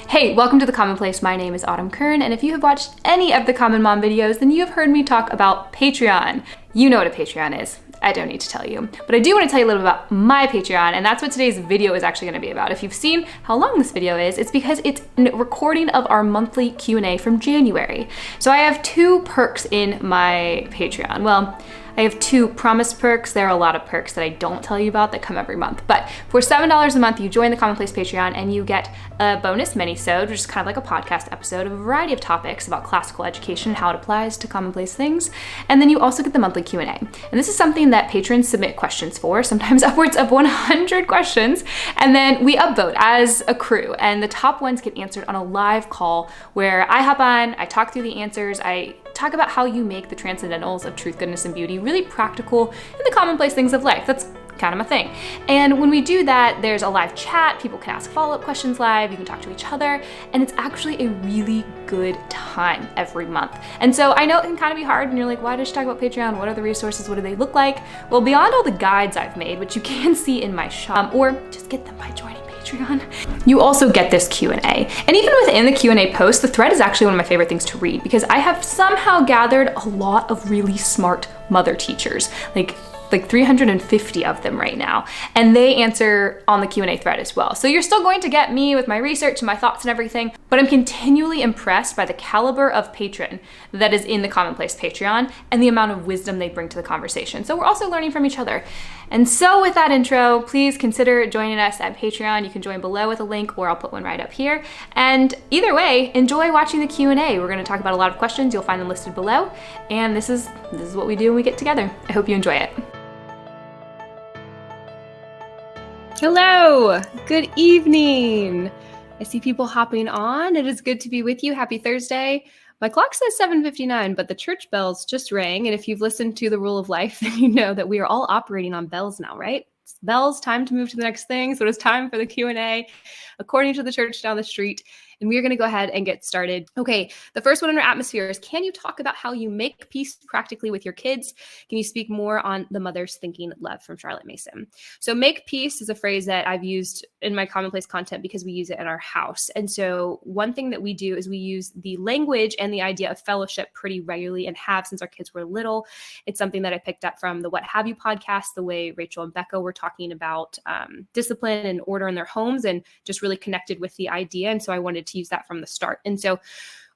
Hey, welcome to The Commonplace. My name is Autumn Kern, and if you have watched any of the Common Mom videos, then you have heard me talk about Patreon. You know what a Patreon is. I don't need to tell you. But I do want to tell you a little bit about my Patreon, and that's what today's video is actually going to be about. If you've seen how long this video is, it's because it's a recording of our monthly Q&A from January. So I have two perks in my Patreon. Well, I have two promised perks. There are a lot of perks that I don't tell you about that come every month. But for $7 a month, you join the Commonplace Patreon and you get a bonus mini-sode, which is kind of like a podcast episode of a variety of topics about classical education and how it applies to commonplace things. And then you also get the monthly Q&A. And this is something that patrons submit questions for, sometimes upwards of 100 questions. And then we upvote as a crew. And the top ones get answered on a live call where I hop on, I talk through the answers, I talk about how you make the transcendentals of truth, goodness, and beauty really practical in the commonplace things of life. That's kind of my thing. And when we do that, there's a live chat, people can ask follow-up questions live, you can talk to each other, and it's actually a really good time every month. And so I know it can kind of be hard, and you're like, why did you talk about Patreon? What are the resources? What do they look like? Well, beyond all the guides I've made, which you can see in my shop, or just get them by joining Patreon, you also get this Q&A. And even within the Q&A post, the thread is actually one of my favorite things to read because I have somehow gathered a lot of really smart mother teachers, like 350 of them right now. And they answer on the Q&A thread as well. So you're still going to get me with my research and my thoughts and everything, but I'm continually impressed by the caliber of patron that is in the Commonplace Patreon and the amount of wisdom they bring to the conversation. So we're also learning from each other. And so with that intro, please consider joining us at Patreon. You can join below with a link, or I'll put one right up here. And either way, enjoy watching the Q&A. We're gonna talk about a lot of questions. You'll find them listed below. And this is what we do when we get together. I hope you enjoy it. Hello, good evening. I see people hopping on. It is good to be with you. Happy Thursday. My clock says 7:59, but the church bells just rang. And if you've listened to The Rule of Life, then you know that we are all operating on bells now, right? It's bells, time to move to the next thing. So it is time for the Q&A, according to the church down the street. And we are going to go ahead and get started. Okay, the first one in our atmosphere is, can you talk about how you make peace practically with your kids? Can you speak more on the mother's thinking love, from Charlotte Mason? So make peace is a phrase that I've used in my commonplace content because we use it in our house. And so one thing that we do is we use the language and the idea of fellowship pretty regularly and have since our kids were little. It's something that I picked up from the What Have You podcast, the way Rachel and Becca were talking about discipline and order in their homes, and just really connected with the idea. And so I wanted to use that from the start. And so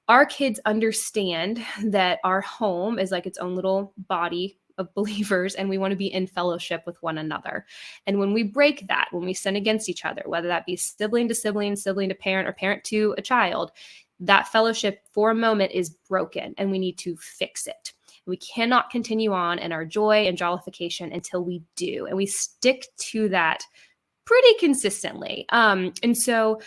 our kids understand that our home is like its own little body of believers, and we want to be in fellowship with one another. And when we break that, when we sin against each other, whether that be sibling to sibling, sibling to parent, or parent to a child, that fellowship for a moment is broken and we need to fix it. We cannot continue on in our joy and jollification until we do. And we stick to that pretty consistently. And so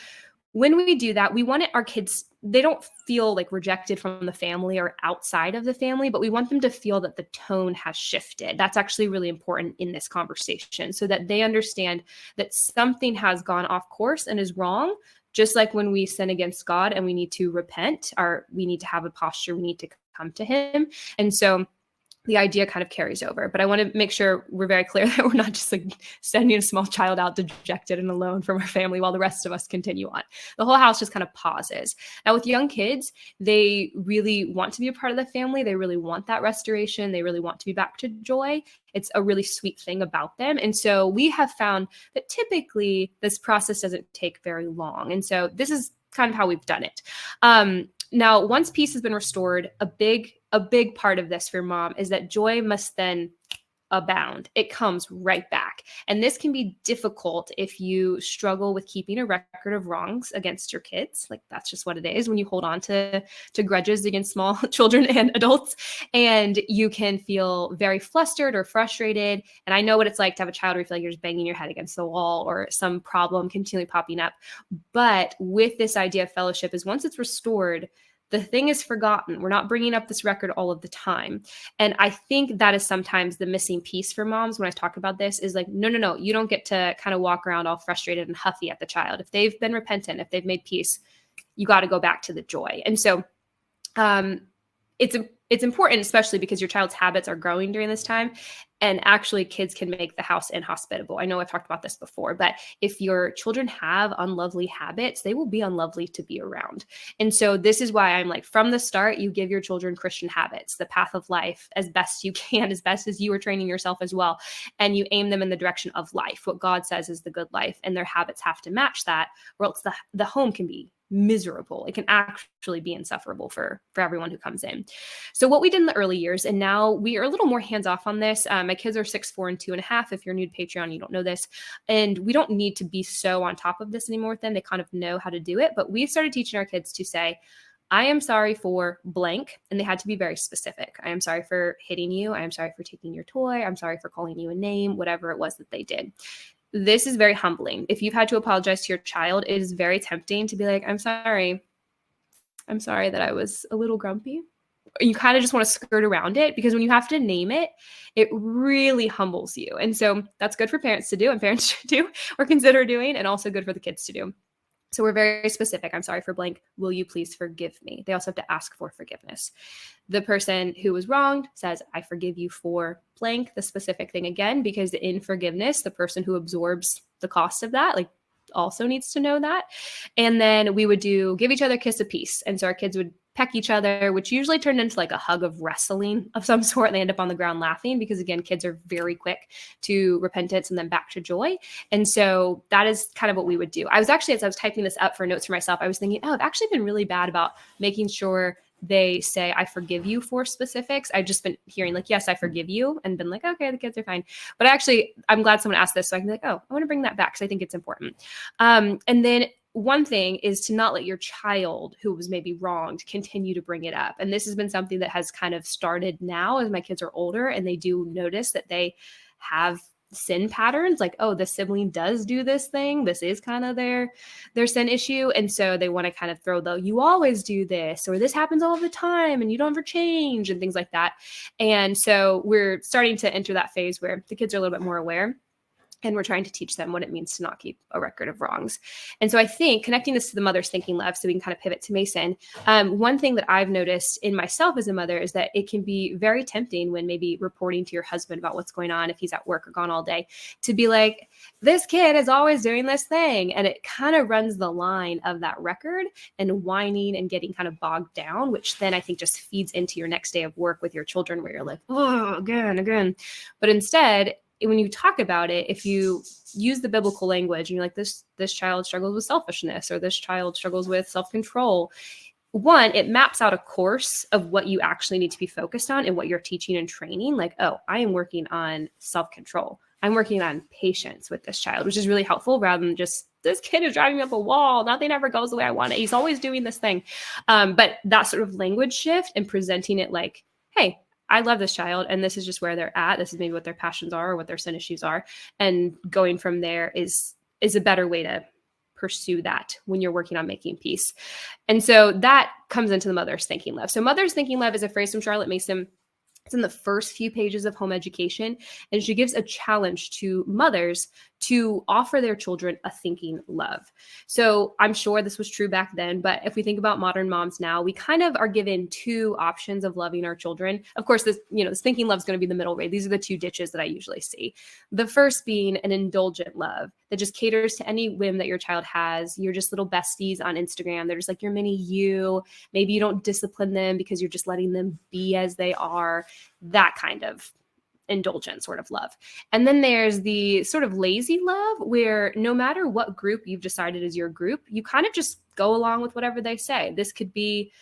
when we do that, we want our kids, they don't feel like rejected from the family or outside of the family, but we want them to feel that the tone has shifted. That's actually really important in this conversation, so that they understand that something has gone off course and is wrong. Just like when we sin against God and we need to repent, or we need to have a posture, we need to come to him. And so the idea kind of carries over. But I want to make sure we're very clear that we're not just like sending a small child out dejected and alone from our family while the rest of us continue on. The whole house just kind of pauses. Now with young kids, they really want to be a part of the family. They really want that restoration. They really want to be back to joy. It's a really sweet thing about them. And so we have found that typically this process doesn't take very long. And so this is kind of how we've done it. Now, once peace has been restored, a big part of this for mom is that joy must then abound. It comes right back. And this can be difficult if you struggle with keeping a record of wrongs against your kids. Like, that's just what it is when you hold on to grudges against small children and adults, and you can feel very flustered or frustrated. And I know what it's like to have a child where you feel like you're just banging your head against the wall or some problem continually popping up. But with this idea of fellowship is, once it's restored, the thing is forgotten. We're not bringing up this record all of the time. And I think that is sometimes the missing piece for moms when I talk about this, is like, no, you don't get to kind of walk around all frustrated and huffy at the child. If they've been repentant, if they've made peace, you got to go back to the joy. And so it's it's important, especially because your child's habits are growing during this time. And actually, kids can make the house inhospitable. I know I've talked about this before, but if your children have unlovely habits, they will be unlovely to be around. And so this is why I'm like, from the start, you give your children Christian habits, the path of life, as best you can, as best as you are training yourself as well. And you aim them in the direction of life, what God says is the good life. And their habits have to match that, or else the home can be miserable. It can actually be insufferable for everyone who comes in. So what we did in the early years, and now we are a little more hands-off on this. My kids are 6, 4, and 2.5. If you're new to Patreon, you don't know this. And we don't need to be so on top of this anymore with them. They kind of know how to do it. But we started teaching our kids to say, I am sorry for blank. And they had to be very specific. I am sorry for hitting you. I am sorry for taking your toy. I'm sorry for calling you a name, whatever it was that they did. This is very humbling. If you've had to apologize to your child, it is very tempting to be like, I'm sorry. I'm sorry that I was a little grumpy. You kind of just want to skirt around it, because when you have to name it, it really humbles you. And so that's good for parents to do, and parents should do or consider doing, and also good for the kids to do. So we're very specific. I'm sorry for blank. Will you please forgive me? They also have to ask for forgiveness. The person who was wronged says, I forgive you for blank, the specific thing again, because in forgiveness, the person who absorbs the cost of that, like, also needs to know that. And then we would give each other a kiss of peace. And so our kids would peck each other, which usually turned into like a hug of wrestling of some sort. And they end up on the ground laughing, because again, kids are very quick to repentance and then back to joy. And so that is kind of what we would do. I was actually, as I was typing this up for notes for myself, I was thinking, I've actually been really bad about making sure they say, I forgive you for specifics. I've just been hearing like, yes, I forgive you, and been like, okay, the kids are fine. But actually, I'm glad someone asked this, so I can be like, oh, I want to bring that back, because I think it's important. And then one thing is to not let your child who was maybe wronged continue to bring it up. And this has been something that has kind of started now as my kids are older, and they do notice that they have sin patterns, like, oh, the sibling does do this thing. This is kind of their sin issue. And so they want to kind of throw you always do this, or this happens all the time and you don't ever change, and things like that. And so we're starting to enter that phase where the kids are a little bit more aware. And we're trying to teach them what it means to not keep a record of wrongs. And so I think connecting this to the mother's thinking love, so we can kind of pivot to Mason. One thing that I've noticed in myself as a mother is that it can be very tempting when maybe reporting to your husband about what's going on, if he's at work or gone all day, to be like, this kid is always doing this thing. And it kind of runs the line of that record and whining and getting kind of bogged down, which then I think just feeds into your next day of work with your children, where you're like, oh, again. But instead, when you talk about it, if you use the biblical language and you're like, this child struggles with selfishness, or this child struggles with self-control, one, it maps out a course of what you actually need to be focused on and what you're teaching and training. Like, oh, I am working on self-control. I'm working on patience with this child, which is really helpful, rather than just, this kid is driving me up a wall. Nothing ever goes the way I want it. He's always doing this thing. But that sort of language shift and presenting it like, hey, I love this child, and this is just where they're at. This is maybe what their passions are, or what their sin issues are. And going from there is a better way to pursue that when you're working on making peace. And so that comes into the mother's thinking love. So mother's thinking love is a phrase from Charlotte Mason. It's in the first few pages of Home Education, and she gives a challenge to mothers to offer their children a thinking love. So I'm sure this was true back then, but if we think about modern moms now, we kind of are given two options of loving our children. Of course, this thinking love is going to be the middle way. These are the two ditches that I usually see. The first being an indulgent love that just caters to any whim that your child has. You're just little besties on Instagram. They're just like your mini you. Maybe you don't discipline them because you're just letting them be as they are. That kind of indulgent sort of love. And then there's the sort of lazy love, where no matter what group you've decided is your group, you kind of just go along with whatever they say. This could be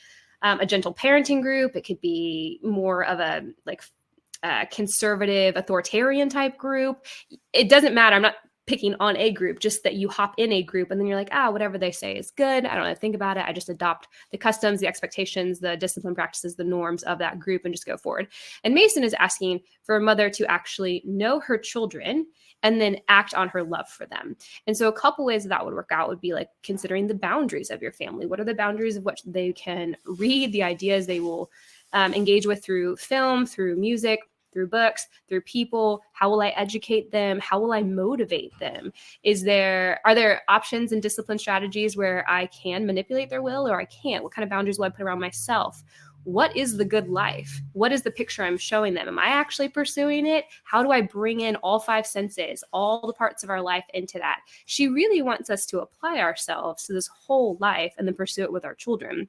a gentle parenting group. It could be more of a conservative authoritarian type group. It doesn't matter. I'm not picking on a group, just that you hop in a group and then you're like, whatever they say is good. I don't have to think about it. I just adopt the customs, the expectations, the discipline practices, the norms of that group, and just go forward. And Mason is asking for a mother to actually know her children and then act on her love for them. And so a couple ways that would work out would be like considering the boundaries of your family. What are the boundaries of what they can read, the ideas they will engage with through film, through music, through books, through people? How will I educate them? How will I motivate them? Are there options and discipline strategies where I can manipulate their will, or I can't? What kind of boundaries will I put around myself? what is the good life? What is the picture I'm showing them? Am I actually pursuing it? How do I bring in all 5 senses, all the parts of our life into that? She really wants us to apply ourselves to this whole life and then pursue it with our children.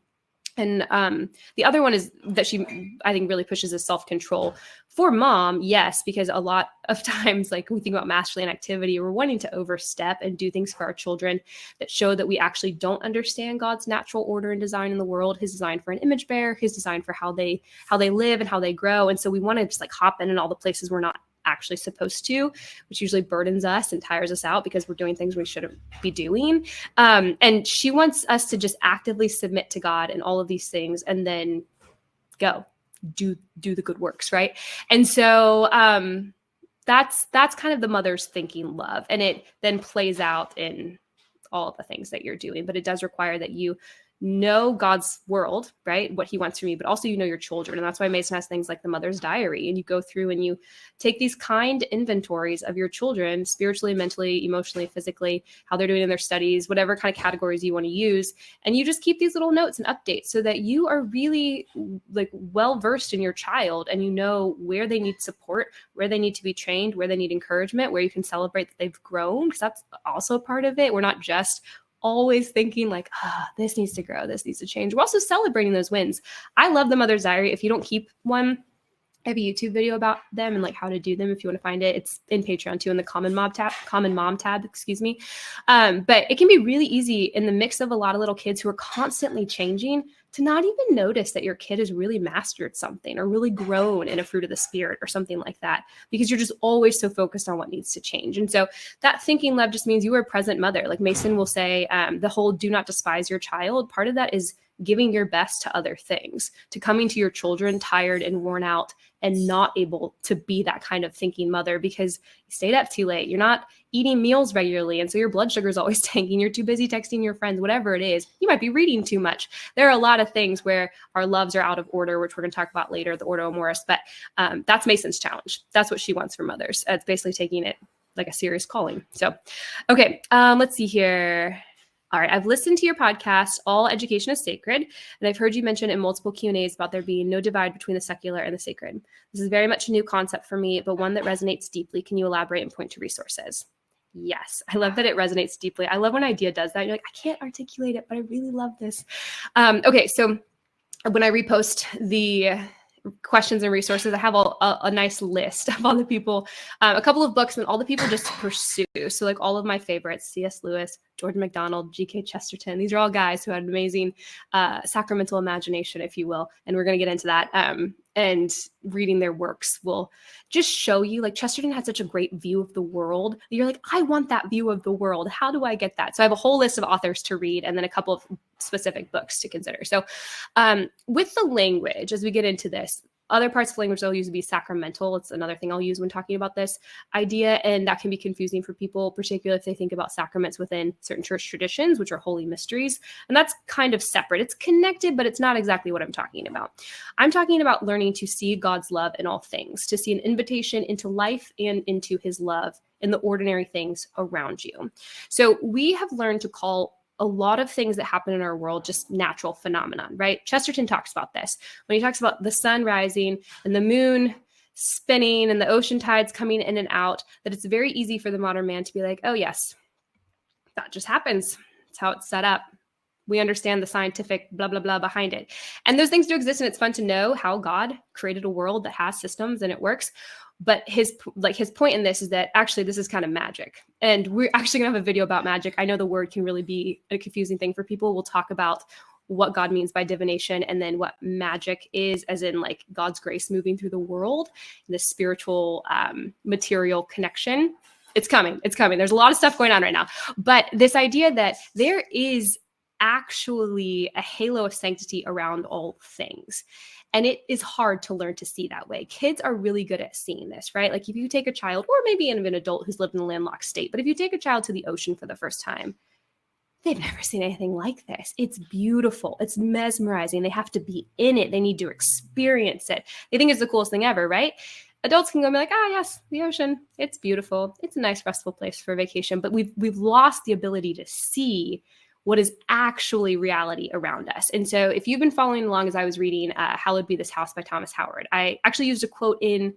And the other one is that she, I think, really pushes is self-control for mom. Yes, because a lot of times, like we think about masculine activity, we're wanting to overstep and do things for our children that show that we actually don't understand God's natural order and design in the world, his design for an image bearer, his design for how they live and how they grow. And so we want to just like hop in all the places we're not actually supposed to, which usually burdens us and tires us out because we're doing things we shouldn't be doing. And she wants us to just actively submit to God and all of these things and then go do the good works, right? And so that's kind of the mother's thinking love. And it then plays out in all of the things that you're doing, but it does require that you know God's world, right? What he wants from you, but also you know your children. And that's why Mason has things like the mother's diary. And you go through and you take these kind inventories of your children, spiritually, mentally, emotionally, physically, how they're doing in their studies, whatever kind of categories you want to use. And you just keep these little notes and updates so that you are really like well-versed in your child and you know where they need support, where they need to be trained, where they need encouragement, where you can celebrate that they've grown, because that's also part of it. We're not just always thinking like, this needs to grow, this needs to change. We're also celebrating those wins. I love the Mother's Diary. If you don't keep one, I have a YouTube video about them and like how to do them. If you want to find it, it's in Patreon too, in the common mom tab, excuse me. But it can be really easy in the mix of a lot of little kids who are constantly changing to not even notice that your kid has really mastered something or really grown in a fruit of the spirit or something like that, because you're just always so focused on what needs to change. And so that thinking love just means you are a present mother. Like Mason will say, the whole do not despise your child. Part of that is giving your best to other things, to coming to your children tired and worn out and not able to be that kind of thinking mother because you stayed up too late. You're not eating meals regularly. And so your blood sugar is always tanking. You're too busy texting your friends, whatever it is. You might be reading too much. There are a lot of things where our loves are out of order, which we're going to talk about later, the Ordo, amoris. But that's Mason's challenge. That's what she wants for mothers. It's basically taking it like a serious calling. So, okay, let's see here. All right, I've listened to your podcast, All Education is Sacred, and I've heard you mention in multiple Q&As about there being no divide between the secular and the sacred. This is very much a new concept for me, but one that resonates deeply. Can you elaborate and point to resources? Yes, I love that it resonates deeply. I love when an idea does that. You're like, I can't articulate it, but I really love this. Okay, so when I repost the questions and resources, I have a nice list of all the people, a couple of books and all the people just to pursue. So like all of my favorites, C.S. Lewis, Jordan McDonald, G.K. Chesterton. These are all guys who had an amazing sacramental imagination, if you will. And we're going to get into that. And reading their works will just show you, like Chesterton had such a great view of the world. You're like, I want that view of the world. How do I get that? So I have a whole list of authors to read and then a couple of specific books to consider. So with the language, as we get into this, other parts of language I'll use would be sacramental. It's another thing I'll use when talking about this idea. And that can be confusing for people, particularly if they think about sacraments within certain church traditions, which are holy mysteries. And that's kind of separate. It's connected, but it's not exactly what I'm talking about. I'm talking about learning to see God's love in all things, to see an invitation into life and into his love in the ordinary things around you. So we have learned to call a lot of things that happen in our world just natural phenomenon, right? Chesterton talks about this when he talks about the sun rising and the moon spinning and the ocean tides coming in and out, that it's very easy for the modern man to be like, oh yes, that just happens. It's how it's set up. We understand the scientific blah, blah, blah behind it. And those things do exist. And it's fun to know how God created a world that has systems and it works. But his point in this is that actually this is kind of magic. And we're actually going to have a video about magic. I know the word can really be a confusing thing for people. We'll talk about what God means by divination and then what magic is, as in like God's grace moving through the world, the spiritual material connection. It's coming. It's coming. There's a lot of stuff going on right now. But this idea that there is actually a halo of sanctity around all things. And it is hard to learn to see that way. Kids are really good at seeing this, right? Like if you take a child, or maybe even an adult who's lived in a landlocked state, but if you take a child to the ocean for the first time, they've never seen anything like this. It's beautiful. It's mesmerizing. They have to be in it. They need to experience it. They think it's the coolest thing ever, right? Adults can go and be like, yes, the ocean, it's beautiful. It's a nice, restful place for a vacation. But we've lost the ability to see what is actually reality around us. And so if you've been following along as I was reading Hallowed Be This House by Thomas Howard, I actually used a quote in,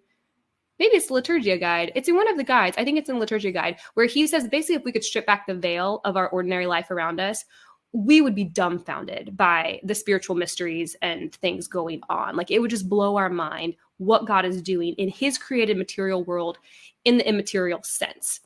maybe it's the Liturgia Guide. It's in one of the guides. I think it's in the Liturgia Guide, where he says basically if we could strip back the veil of our ordinary life around us, we would be dumbfounded by the spiritual mysteries and things going on. Like it would just blow our mind what God is doing in his created material world in the immaterial sense.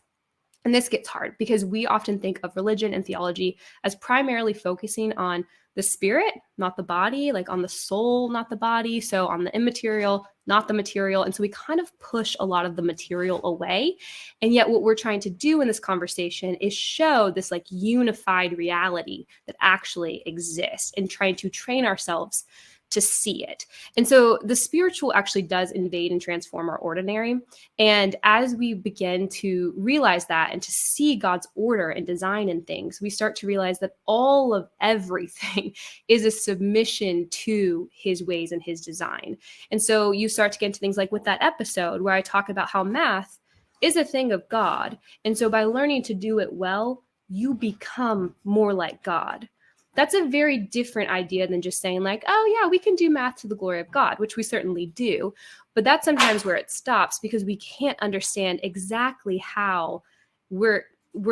And this gets hard because we often think of religion and theology as primarily focusing on the spirit, not the body, like on the soul, not the body. So on the immaterial, not the material. And so we kind of push a lot of the material away. And yet what we're trying to do in this conversation is show this like unified reality that actually exists and trying to train ourselves to see it. And so the spiritual actually does invade and transform our ordinary. And as we begin to realize that and to see God's order and design in things, we start to realize that all of everything is a submission to his ways and his design. And so you start to get into things like with that episode where I talk about how math is a thing of God. And so by learning to do it well, you become more like God. That's a very different idea than just saying like, oh yeah, we can do math to the glory of God, which we certainly do. But that's sometimes where it stops because we can't understand exactly how we're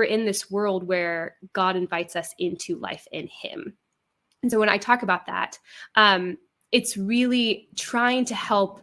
in this world where God invites us into life in him. And so when I talk about that, it's really trying to help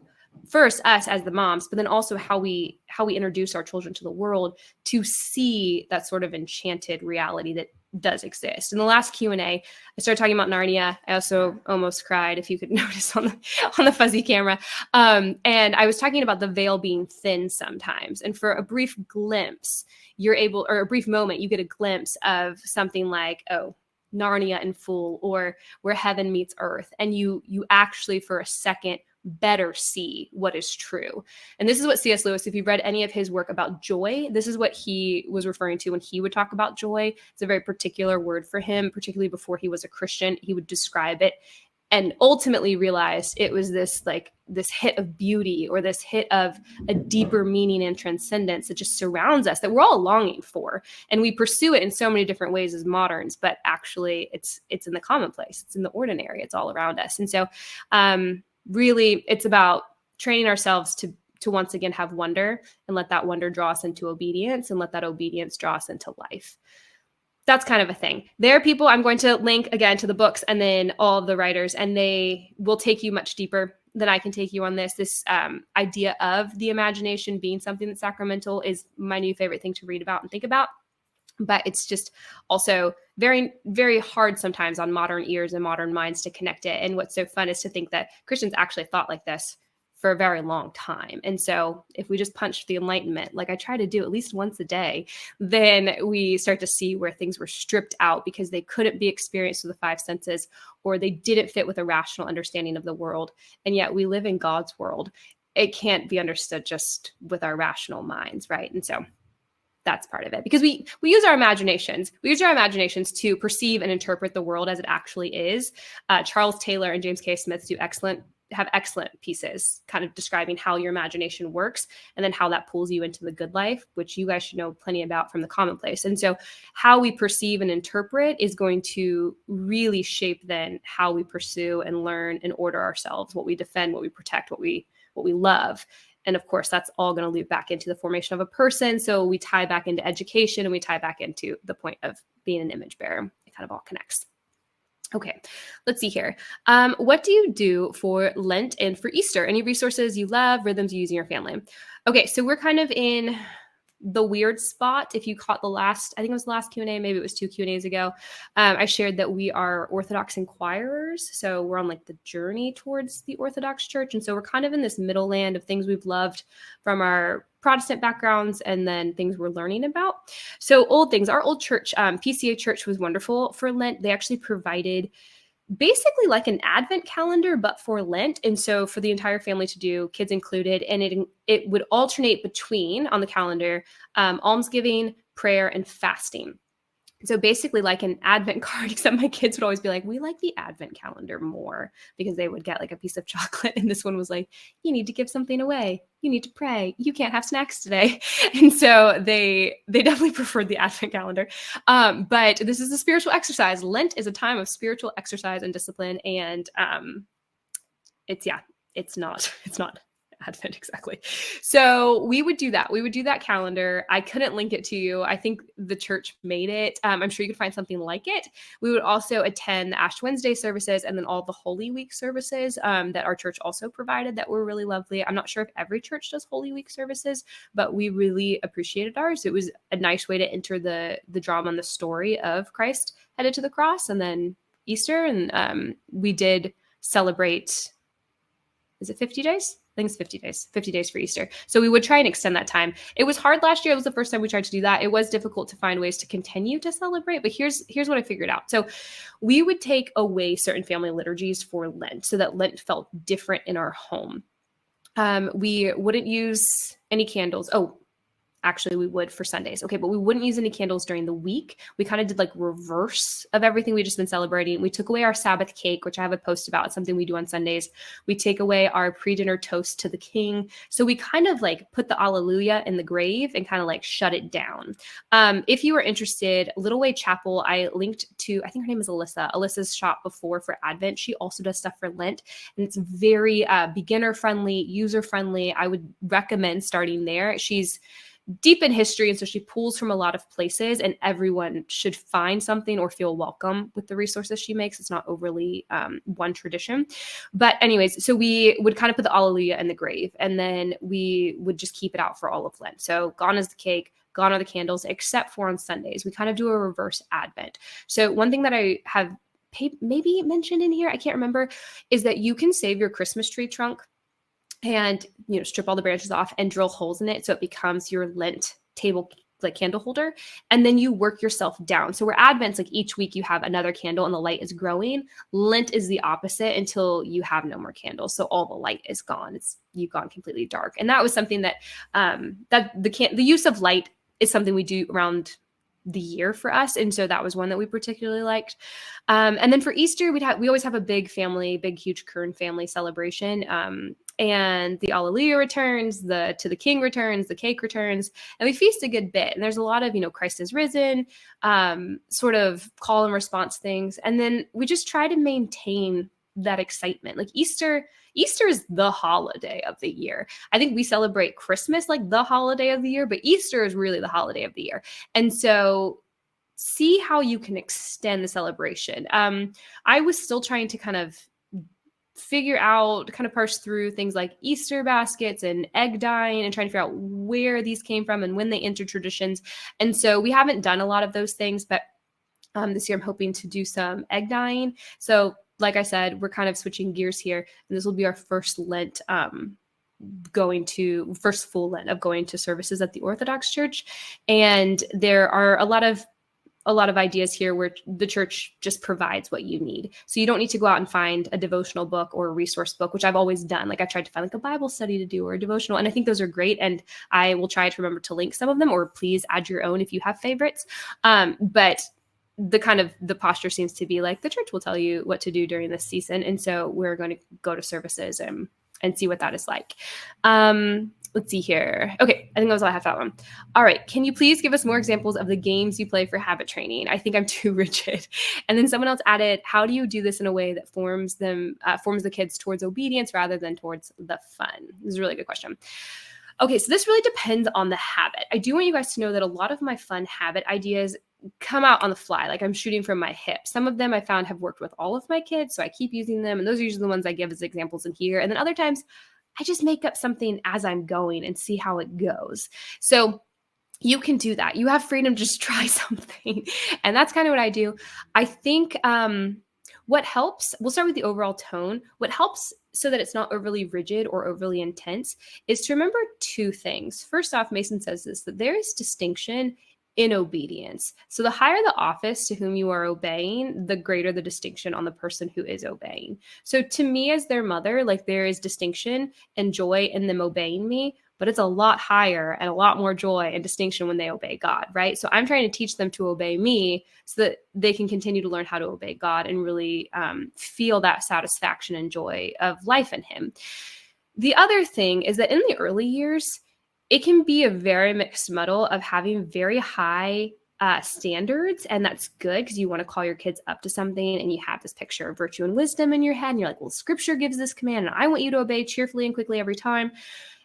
first us as the moms, but then also how we introduce our children to the world to see that sort of enchanted reality that does exist. In the last Q&A, I started talking about Narnia. I also almost cried, if you could notice on the fuzzy camera. And I was talking about the veil being thin sometimes. And for a brief glimpse, a brief moment, you get a glimpse of something like, oh, Narnia in full, or where heaven meets earth. And you actually, for a second, better see what is true. And this is what C.S. Lewis, if you've read any of his work about joy, this is what he was referring to when he would talk about joy. It's a very particular word for him, particularly before he was a Christian. He would describe it and ultimately realized it was this hit of beauty or this hit of a deeper meaning and transcendence that just surrounds us, that we're all longing for. And we pursue it in so many different ways as moderns, but actually it's in the commonplace, it's in the ordinary, it's all around us. And so really, it's about training ourselves to once again have wonder and let that wonder draw us into obedience and let that obedience draw us into life. That's kind of a thing. There are people, I'm going to link again to the books and then all of the writers, and they will take you much deeper than I can take you on this. This idea of the imagination being something that's sacramental is my new favorite thing to read about and think about. But it's just also very, very hard sometimes on modern ears and modern minds to connect it. And what's so fun is to think that Christians actually thought like this for a very long time. And so if we just punch the Enlightenment, like I try to do at least once a day, then we start to see where things were stripped out because they couldn't be experienced with the five senses, or they didn't fit with a rational understanding of the world. And yet we live in God's world. It can't be understood just with our rational minds, right? And so that's part of it, because we use our imaginations. We use our imaginations to perceive and interpret the world as it actually is. Charles Taylor and James K. Smith have excellent pieces kind of describing how your imagination works and then how that pulls you into the good life, which you guys should know plenty about from the commonplace. And so how we perceive and interpret is going to really shape then how we pursue and learn and order ourselves, what we defend, what we protect, what we love. And of course, that's all going to loop back into the formation of a person. So we tie back into education and we tie back into the point of being an image bearer. It kind of all connects. Okay, let's see here. What do you do for Lent and for Easter? Any resources you love, rhythms you use in your family? Okay, so we're kind of in the weird spot. If you caught I think it was the last Q&A, maybe it was 2 Q&As ago, I shared that we are Orthodox inquirers. So we're on like the journey towards the Orthodox Church. And so we're kind of in this middle land of things we've loved from our Protestant backgrounds and then things we're learning about. So old things, our old church, PCA Church was wonderful for Lent. They actually provided basically like an Advent calendar, but for Lent. And so for the entire family to do, kids included, and it would alternate between on the calendar, almsgiving, prayer, and fasting. So basically like an advent card, except my kids would always be like, we like the advent calendar more, because they would get like a piece of chocolate. And this one was like, you need to give something away. You need to pray. You can't have snacks today. And so they definitely preferred the advent calendar. But this is a spiritual exercise. Lent is a time of spiritual exercise and discipline. And it's not Advent exactly. So we would do that. We would do that calendar. I couldn't link it to you. I think the church made it. I'm sure you could find something like it. We would also attend the Ash Wednesday services and then all the Holy Week services that our church also provided that were really lovely. I'm not sure if every church does Holy Week services, but we really appreciated ours. It was a nice way to enter the drama and the story of Christ headed to the cross, and then Easter. And we did celebrate, is it 50 days? I think it's 50 days for Easter. So we would try and extend that time. It was hard last year. It was the first time we tried to do that. It was difficult to find ways to continue to celebrate, but here's what I figured out. So we would take away certain family liturgies for Lent so that Lent felt different in our home. We wouldn't use any candles. Oh, actually we would for Sundays. Okay. But we wouldn't use any candles during the week. We kind of did like reverse of everything we'd just been celebrating. We took away our Sabbath cake, which I have a post about. It's something we do on Sundays. We take away our pre-dinner toast to the King. So we kind of like put the Alleluia in the grave and kind of like shut it down. If you are interested, Little Way Chapel, I linked to, I think her name is Alyssa's shop before for Advent. She also does stuff for Lent, and it's very beginner friendly, user friendly. I would recommend starting there. She's deep in history, and so she pulls from a lot of places, and everyone should find something or feel welcome with the resources she makes. It's not overly one tradition. But anyways, so we would kind of put the Alleluia in the grave, and then we would just keep it out for all of Lent. So gone is the cake, gone are the candles, except for on Sundays. We kind of do a reverse Advent. So one thing that I have maybe mentioned in here, I can't remember, is that you can save your Christmas tree trunk and, you know, strip all the branches off and drill holes in it so it becomes your Lent table like candle holder, and then you work yourself down. So where Advent's like each week you have another candle and the light is growing, Lent is the opposite until you have no more candles. So all the light is gone. You've gone completely dark. And that was something that the use of light is something we do around the year for us. And so that was one that we particularly liked. And then for Easter, we always have a big huge Kern family celebration. And the Alleluia returns, to the King returns, the cake returns, and we feast a good bit. And there's a lot of, Christ is risen, sort of call and response things. And then we just try to maintain that excitement. Like Easter is the holiday of the year. I think we celebrate Christmas like the holiday of the year, but Easter is really the holiday of the year. And so see how you can extend the celebration. I was still trying to kind of parse through things like Easter baskets and egg dyeing and trying to figure out where these came from and when they entered traditions. And so we haven't done a lot of those things, but this year I'm hoping to do some egg dyeing. So like I said, we're kind of switching gears here, and this will be our first Lent, first full Lent of going to services at the Orthodox Church. And there are a lot of ideas here where the church just provides what you need. So you don't need to go out and find a devotional book or a resource book, which I've always done. Like I tried to find like a Bible study to do or a devotional. And I think those are great. And I will try to remember to link some of them, or please add your own if you have favorites. But the posture seems to be like the church will tell you what to do during this season. And so we're going to go to services and see what that is like. Let's see here. Okay, I think that was all I have for that one. All right, can you please give us more examples of the games you play for habit training? I think I'm too rigid. And then someone else added, how do you do this in a way that forms the kids towards obedience rather than towards the fun? This is a really good question. Okay, so this really depends on the habit. I do want you guys to know that a lot of my fun habit ideas come out on the fly. Like I'm shooting from my hip. Some of them I found have worked with all of my kids, so I keep using them. And those are usually the ones I give as examples in here. And then other times I just make up something as I'm going and see how it goes. So you can do that. You have freedom to just try something. And that's kind of what I do. I think what helps, we'll start with the overall tone. What helps so that it's not overly rigid or overly intense is to remember two things. First off, Mason says this, that there is distinction in obedience. So the higher the office to whom you are obeying, the greater the distinction on the person who is obeying. So to me as their mother, like there is distinction and joy in them obeying me, but it's a lot higher and a lot more joy and distinction when they obey God, right? So I'm trying to teach them to obey me so that they can continue to learn how to obey God and really feel that satisfaction and joy of life in Him. The other thing is that in the early years, it can be a very mixed muddle of having very high standards, and that's good because you want to call your kids up to something, and you have this picture of virtue and wisdom in your head, and you're like, well, Scripture gives this command, and I want you to obey cheerfully and quickly every time,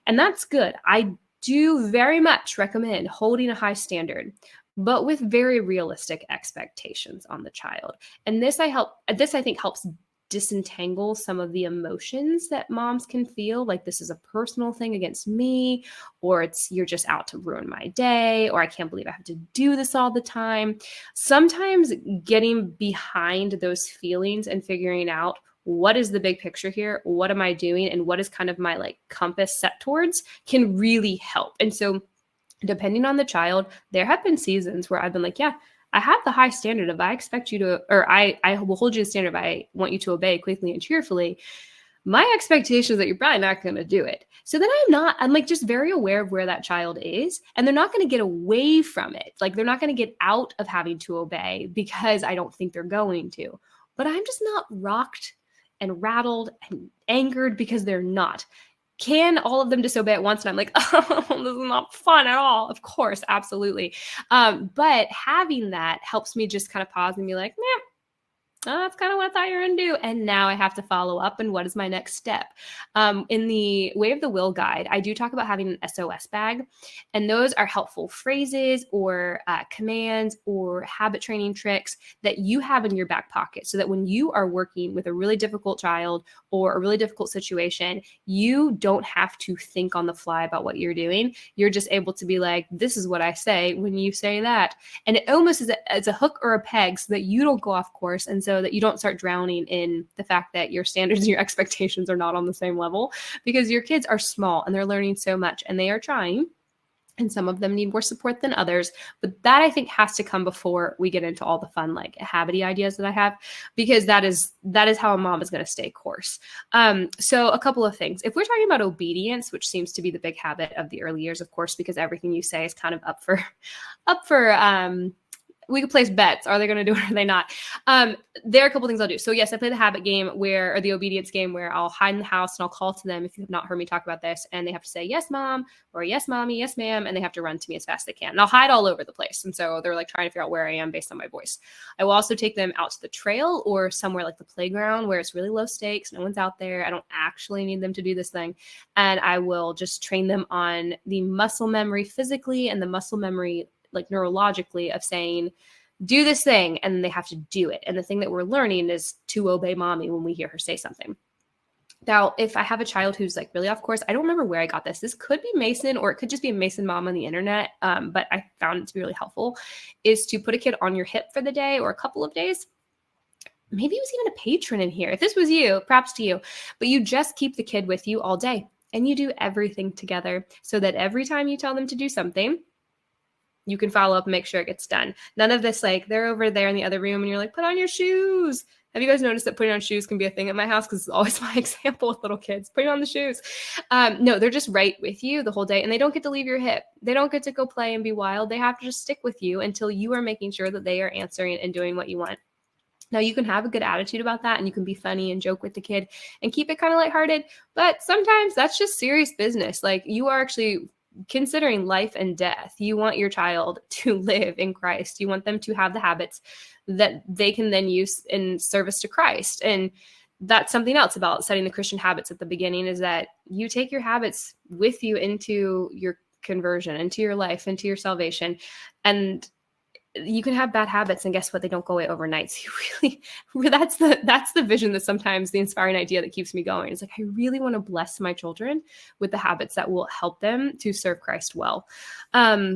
and that's good. I do very much recommend holding a high standard, but with very realistic expectations on the child. And this I think helps disentangle some of the emotions that moms can feel, like this is a personal thing against me, or it's you're just out to ruin my day, or I can't believe I have to do this all the time. Sometimes getting behind those feelings and figuring out what is the big picture here, what am I doing, and what is kind of my like compass set towards can really help. And so depending on the child, there have been seasons where I've been like, yeah, I have the high standard of I expect you to, or I will hold you to the standard of I want you to obey quickly and cheerfully. My expectation is that you're probably not going to do it. So then I'm like just very aware of where that child is, and they're not going to get away from it. Like they're not going to get out of having to obey because I don't think they're going to, but I'm just not rocked and rattled and angered because they're not. Can all of them disobey at once? And I'm like, oh, this is not fun at all. Of course, absolutely. But having that helps me just kind of pause and be like, man, that's kind of what I thought you were going to do. And now I have to follow up. And what is my next step? In the Way of the Will guide, I do talk about having an SOS bag. And those are helpful phrases or commands or habit training tricks that you have in your back pocket so that when you are working with a really difficult child or a really difficult situation, you don't have to think on the fly about what you're doing. You're just able to be like, this is what I say when you say that. And it almost is a hook or a peg so that you don't go off course. And so that you don't start drowning in the fact that your standards and your expectations are not on the same level, because your kids are small and they're learning so much and they are trying. And some of them need more support than others. But that I think has to come before we get into all the fun, like habity ideas that I have, because that is how a mom is going to stay course. So a couple of things. If we're talking about obedience, which seems to be the big habit of the early years, of course, because everything you say is kind of up for we could place bets. Are they going to do it or are they not? There are a couple things I'll do. So yes, I play the habit game or the obedience game where I'll hide in the house and I'll call to them if you have not heard me talk about this. And they have to say, yes, mom, or yes, mommy, yes, ma'am. And they have to run to me as fast as they can. And I'll hide all over the place. And so they're like trying to figure out where I am based on my voice. I will also take them out to the trail or somewhere like the playground where it's really low stakes. No one's out there. I don't actually need them to do this thing. And I will just train them on the muscle memory physically and the muscle memory like neurologically of saying, do this thing, and they have to do it. And the thing that we're learning is to obey mommy when we hear her say something. Now, if I have a child who's like really off course, I don't remember where I got this. This could be Mason, or it could just be a Mason mom on the internet. But I found it to be really helpful is to put a kid on your hip for the day or a couple of days. Maybe it was even a patron in here. If this was you, props to you. But you just keep the kid with you all day and you do everything together so that every time you tell them to do something, you can follow up and make sure it gets done. None of this, like they're over there in the other room and you're like, put on your shoes. Have you guys noticed that putting on shoes can be a thing at my house? Because it's always my example with little kids, putting on the shoes. No, they're just right with you the whole day and they don't get to leave your hip. They don't get to go play and be wild. They have to just stick with you until you are making sure that they are answering and doing what you want. Now, you can have a good attitude about that and you can be funny and joke with the kid and keep it kind of lighthearted. But sometimes that's just serious business. Like you are actually considering life and death. You want your child to live in Christ. You want them to have the habits that they can then use in service to Christ. And that's something else about setting the Christian habits at the beginning is that you take your habits with you into your conversion, into your life, into your salvation. And you can have bad habits and guess what? They don't go away overnight. So you really, that's the vision that sometimes the inspiring idea that keeps me going. It's like, I really want to bless my children with the habits that will help them to serve Christ well. Now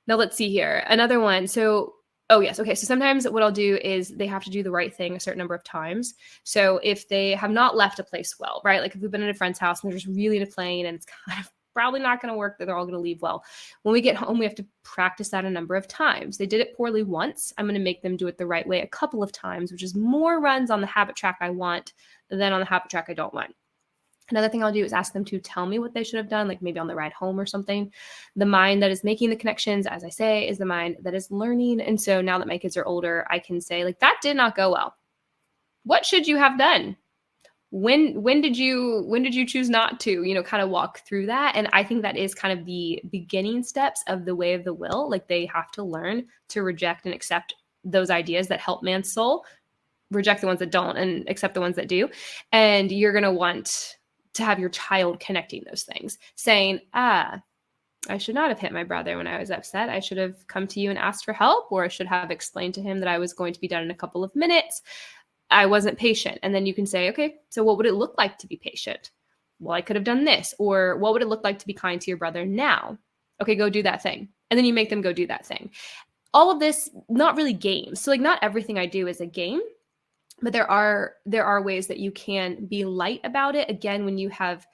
let's see here. Another one. So, oh yes. Okay. So sometimes what I'll do is they have to do the right thing a certain number of times. So if they have not left a place well, right? Like if we've been in a friend's house and they're just really into playing and it's kind of probably not going to work, that they're all going to leave well. When we get home, we have to practice that a number of times. They did it poorly once. I'm going to make them do it the right way a couple of times, which is more runs on the habit track I want than on the habit track I don't want. Another thing I'll do is ask them to tell me what they should have done, like maybe on the ride home or something. The mind that is making the connections, as I say, is the mind that is learning. And so now that my kids are older, I can say, like, that did not go well. What should you have done? When did you choose not to, kind of walk through that? And I think that is kind of the beginning steps of the way of the will. Like, they have to learn to reject and accept those ideas that help man's soul, reject the ones that don't, and accept the ones that do. And you're going to want to have your child connecting those things, saying, I should not have hit my brother when I was upset. I should have come to you and asked for help, or I should have explained to him that I was going to be done in a couple of minutes. I wasn't patient. And then you can say, okay, so what would it look like to be patient? Well, I could have done this. Or what would it look like to be kind to your brother now? Okay, go do that thing. And then you make them go do that thing. All of this, not really games. So like, not everything I do is a game, but there are ways that you can be light about it. Again, when you have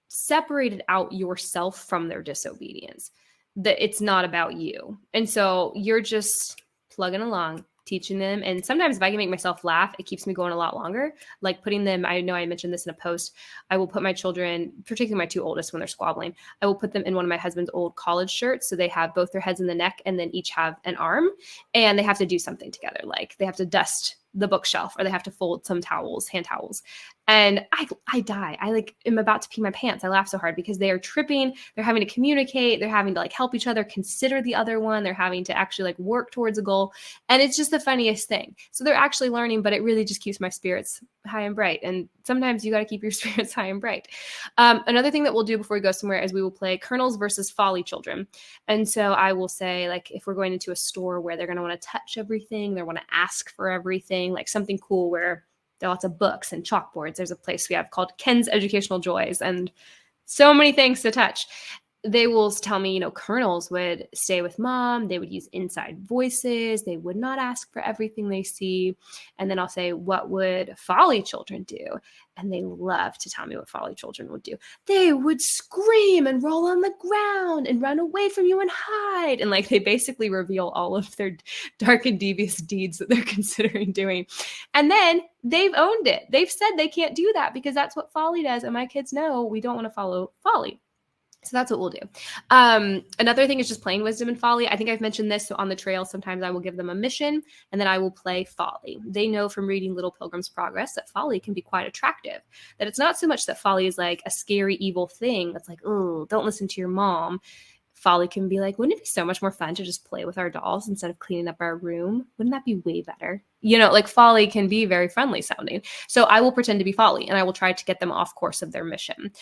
separated out yourself from their disobedience, that it's not about you. And so you're just plugging along, teaching them. And sometimes if I can make myself laugh, it keeps me going a lot longer. Like putting them, I know I mentioned this in a post, I will put my children, particularly my two oldest when they're squabbling, I will put them in one of my husband's old college shirts. So they have both their heads in the neck and then each have an arm, and they have to do something together. Like they have to dust the bookshelf, or they have to fold some towels, hand towels. And I die. I am about to pee my pants. I laugh so hard because they are tripping. They're having to communicate. They're having to help each other consider the other one. They're having to actually work towards a goal. And it's just the funniest thing. So they're actually learning, but it really just keeps my spirits high and bright. And sometimes you got to keep your spirits high and bright. Another thing that we'll do before we go somewhere is we will play Colonels versus Folly Children. And so I will say, if we're going into a store where they're going to want to touch everything, they want to ask for everything, something cool where there are lots of books and chalkboards. There's a place we have called Ken's Educational Joys and so many things to touch. They will tell me, Colonels would stay with mom. They would use inside voices. They would not ask for everything they see. And then I'll say, what would Folly Children do? And they love to tell me what Folly Children would do. They would scream and roll on the ground and run away from you and hide. And they basically reveal all of their dark and devious deeds that they're considering doing. And then they've owned it. They've said they can't do that because that's what Folly does. And my kids know we don't want to follow Folly. So that's what we'll do. Another thing is just playing wisdom and folly. I think I've mentioned this. So on the trail, sometimes I will give them a mission and then I will play folly. They know from reading Little Pilgrim's Progress that folly can be quite attractive. That it's not so much that folly is a scary, evil thing that's oh, don't listen to your mom. Folly can be wouldn't it be so much more fun to just play with our dolls instead of cleaning up our room? Wouldn't that be way better? Folly can be very friendly sounding. So I will pretend to be Folly and I will try to get them off course of their mission.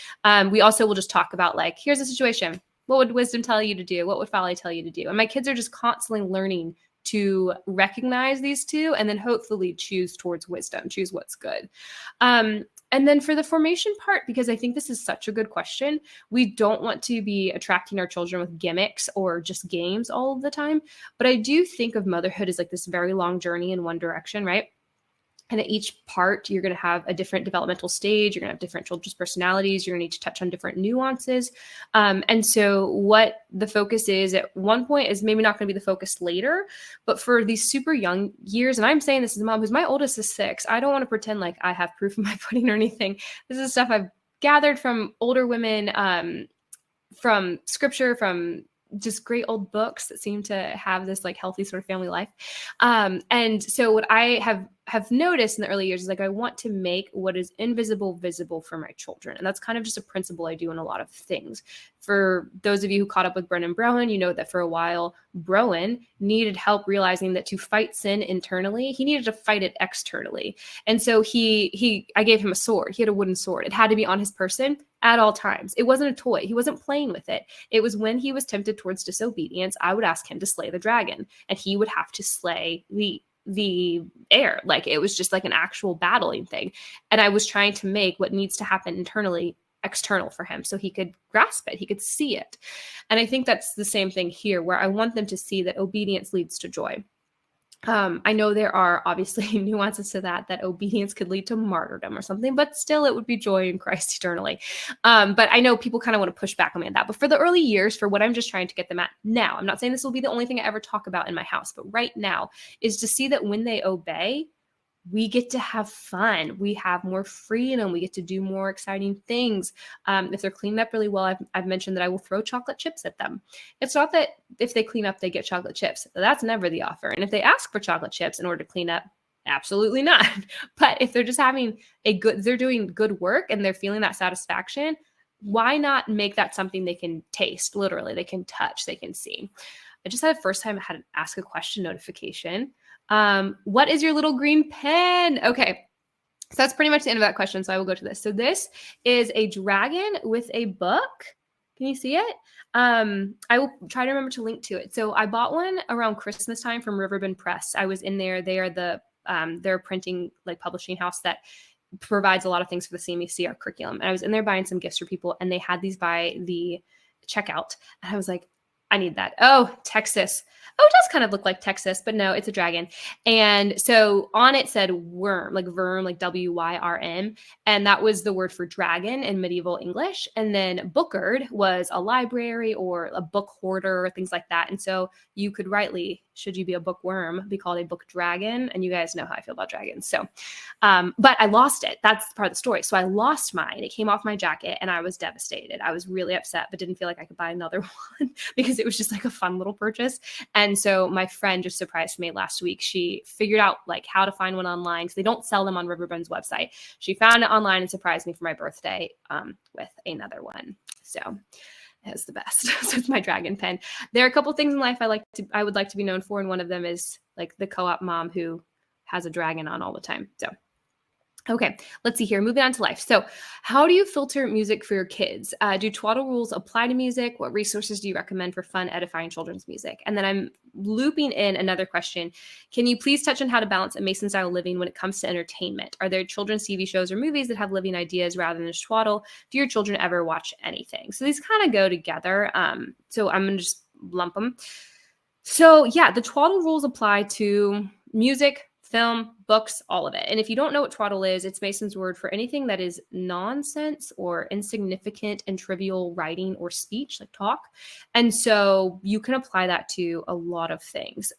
We also will just talk about here's a situation. What would wisdom tell you to do? What would folly tell you to do? And my kids are just constantly learning to recognize these two and then hopefully choose towards wisdom, choose what's good. And then for the formation part, because I think this is such a good question, we don't want to be attracting our children with gimmicks or just games all of the time. But I do think of motherhood as this very long journey in one direction, right? And at each part, you're going to have a different developmental stage. You're going to have different children's personalities. You're going to need to touch on different nuances. And so what the focus is at one point is maybe not going to be the focus later. But for these super young years, and I'm saying this as a mom who's my oldest is 6, I don't want to pretend I have proof of my pudding or anything. This is stuff I've gathered from older women, from scripture, from just great old books that seem to have this healthy sort of family life. And so what I have noticed in the early years is I want to make what is invisible visible for my children. And that's kind of just a principle I do in a lot of things. For those of you who caught up with Brennan Browen, you know that for a while, Browen needed help realizing that to fight sin internally, he needed to fight it externally. And so I gave him a sword. He had a wooden sword. It had to be on his person at all times. It wasn't a toy. He wasn't playing with it. It was when he was tempted towards disobedience, I would ask him to slay the dragon and he would have to slay the air. It was just an actual battling thing. And I was trying to make what needs to happen internally external for him so he could grasp it, he could see it. And I think that's the same thing here, where I want them to see that obedience leads to joy. I know there are obviously nuances to that obedience could lead to martyrdom or something, but still it would be joy in Christ eternally. But I know people kind of want to push back on me on that. But for the early years, for what I'm just trying to get them at now, I'm not saying this will be the only thing I ever talk about in my house, but right now is to see that when they obey, we get to have fun. We have more freedom. We get to do more exciting things. If they're cleaned up really well, I've mentioned that I will throw chocolate chips at them. It's not that if they clean up, they get chocolate chips. That's never the offer. And if they ask for chocolate chips in order to clean up, absolutely not. But if they're just having they're doing good work and they're feeling that satisfaction, why not make that something they can taste, literally, they can touch, they can see. I just had the first time I had an ask a question notification. What is your little green pen? Okay. So that's pretty much the end of that question. So I will go to this. So this is a dragon with a book. Can you see it? I will try to remember to link to it. So I bought one around Christmas time from Riverbend Press. I was in there. They are their printing, like, publishing house that provides a lot of things for the CMEC, our curriculum. And I was in there buying some gifts for people, and they had these by the checkout. And I was like, I need that. Oh, Texas. Oh, it does kind of look like Texas, but no, it's a dragon. And so on it said worm, like verm, like WYRM. And that was the word for dragon in medieval English. And then bookard was a library or a book hoarder, things like that. And so you could rightly, should you be a bookworm, be called a book dragon. And you guys know how I feel about dragons. So, but I lost it. That's part of the story. So I lost mine. It came off my jacket and I was devastated. I was really upset, but didn't feel like I could buy another one because it was just like a fun little purchase. And so my friend just surprised me last week. She figured out like how to find one online because they don't sell them on Riverbend's website. She found it online and surprised me for my birthday with another one. So it was the best. So it's my dragon pen. There are a couple things in life I would like to be known for, and one of them is like the co-op mom who has a dragon on all the time. So okay, let's see here. Moving on to life. So how do you filter music for your kids? Do twaddle rules apply to music? What resources do you recommend for fun, edifying children's music? And then I'm looping in another question. Can you please touch on how to balance a Mason-style living when it comes to entertainment? Are there children's TV shows or movies that have living ideas rather than just twaddle? Do your children ever watch anything? So these kind of go together. So I'm going to just lump them. So yeah, the twaddle rules apply to music, film, books, all of it. And if you don't know what twaddle is, it's Mason's word for anything that is nonsense or insignificant and trivial writing or speech, like talk. And so you can apply that to a lot of things.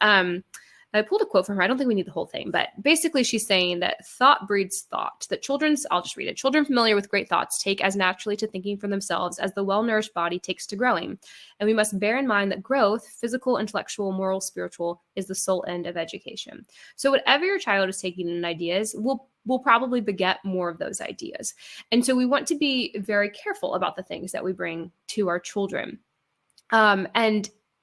I pulled a quote from her. I don't think we need the whole thing, but basically she's saying that thought breeds thought, that I'll just read it. Children familiar with great thoughts take as naturally to thinking for themselves as the well-nourished body takes to growing. And we must bear in mind that growth, physical, intellectual, moral, spiritual, is the sole end of education. So whatever your child is taking in ideas will probably beget more of those ideas. And so we want to be very careful about the things that we bring to our children.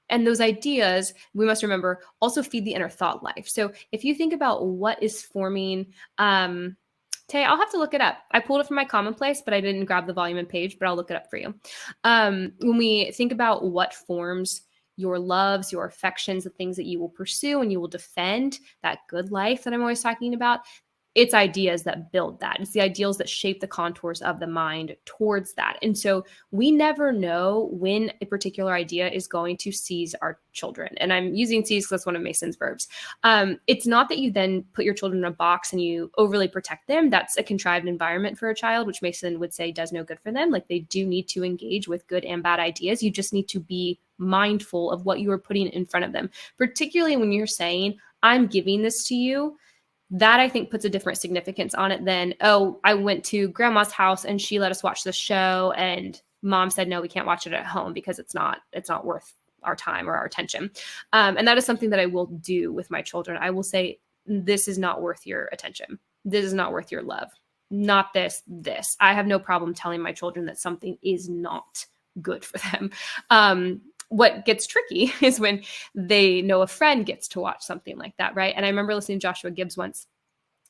And those ideas, we must remember, also feed the inner thought life. So if you think about what is forming, Tay, I'll have to look it up. I pulled it from my commonplace, but I didn't grab the volume and page, but I'll look it up for you. When we think about what forms your loves, your affections, the things that you will pursue and you will defend, that good life that I'm always talking about, it's ideas that build that. It's the ideals that shape the contours of the mind towards that. And so we never know when a particular idea is going to seize our children. And I'm using seize because that's one of Mason's verbs. It's not that you then put your children in a box and you overly protect them. That's a contrived environment for a child, which Mason would say does no good for them. Like, they do need to engage with good and bad ideas. You just need to be mindful of what you are putting in front of them, particularly when you're saying, I'm giving this to you. That, I think, puts a different significance on it than, oh, I went to grandma's house and she let us watch the show and mom said, no, we can't watch it at home because it's not worth our time or our attention. And that is something that I will do with my children. I will say, this is not worth your attention. This is not worth your love. Not this. I have no problem telling my children that something is not good for them. What gets tricky is when they know a friend gets to watch something like that, right? And I remember listening to Joshua Gibbs once.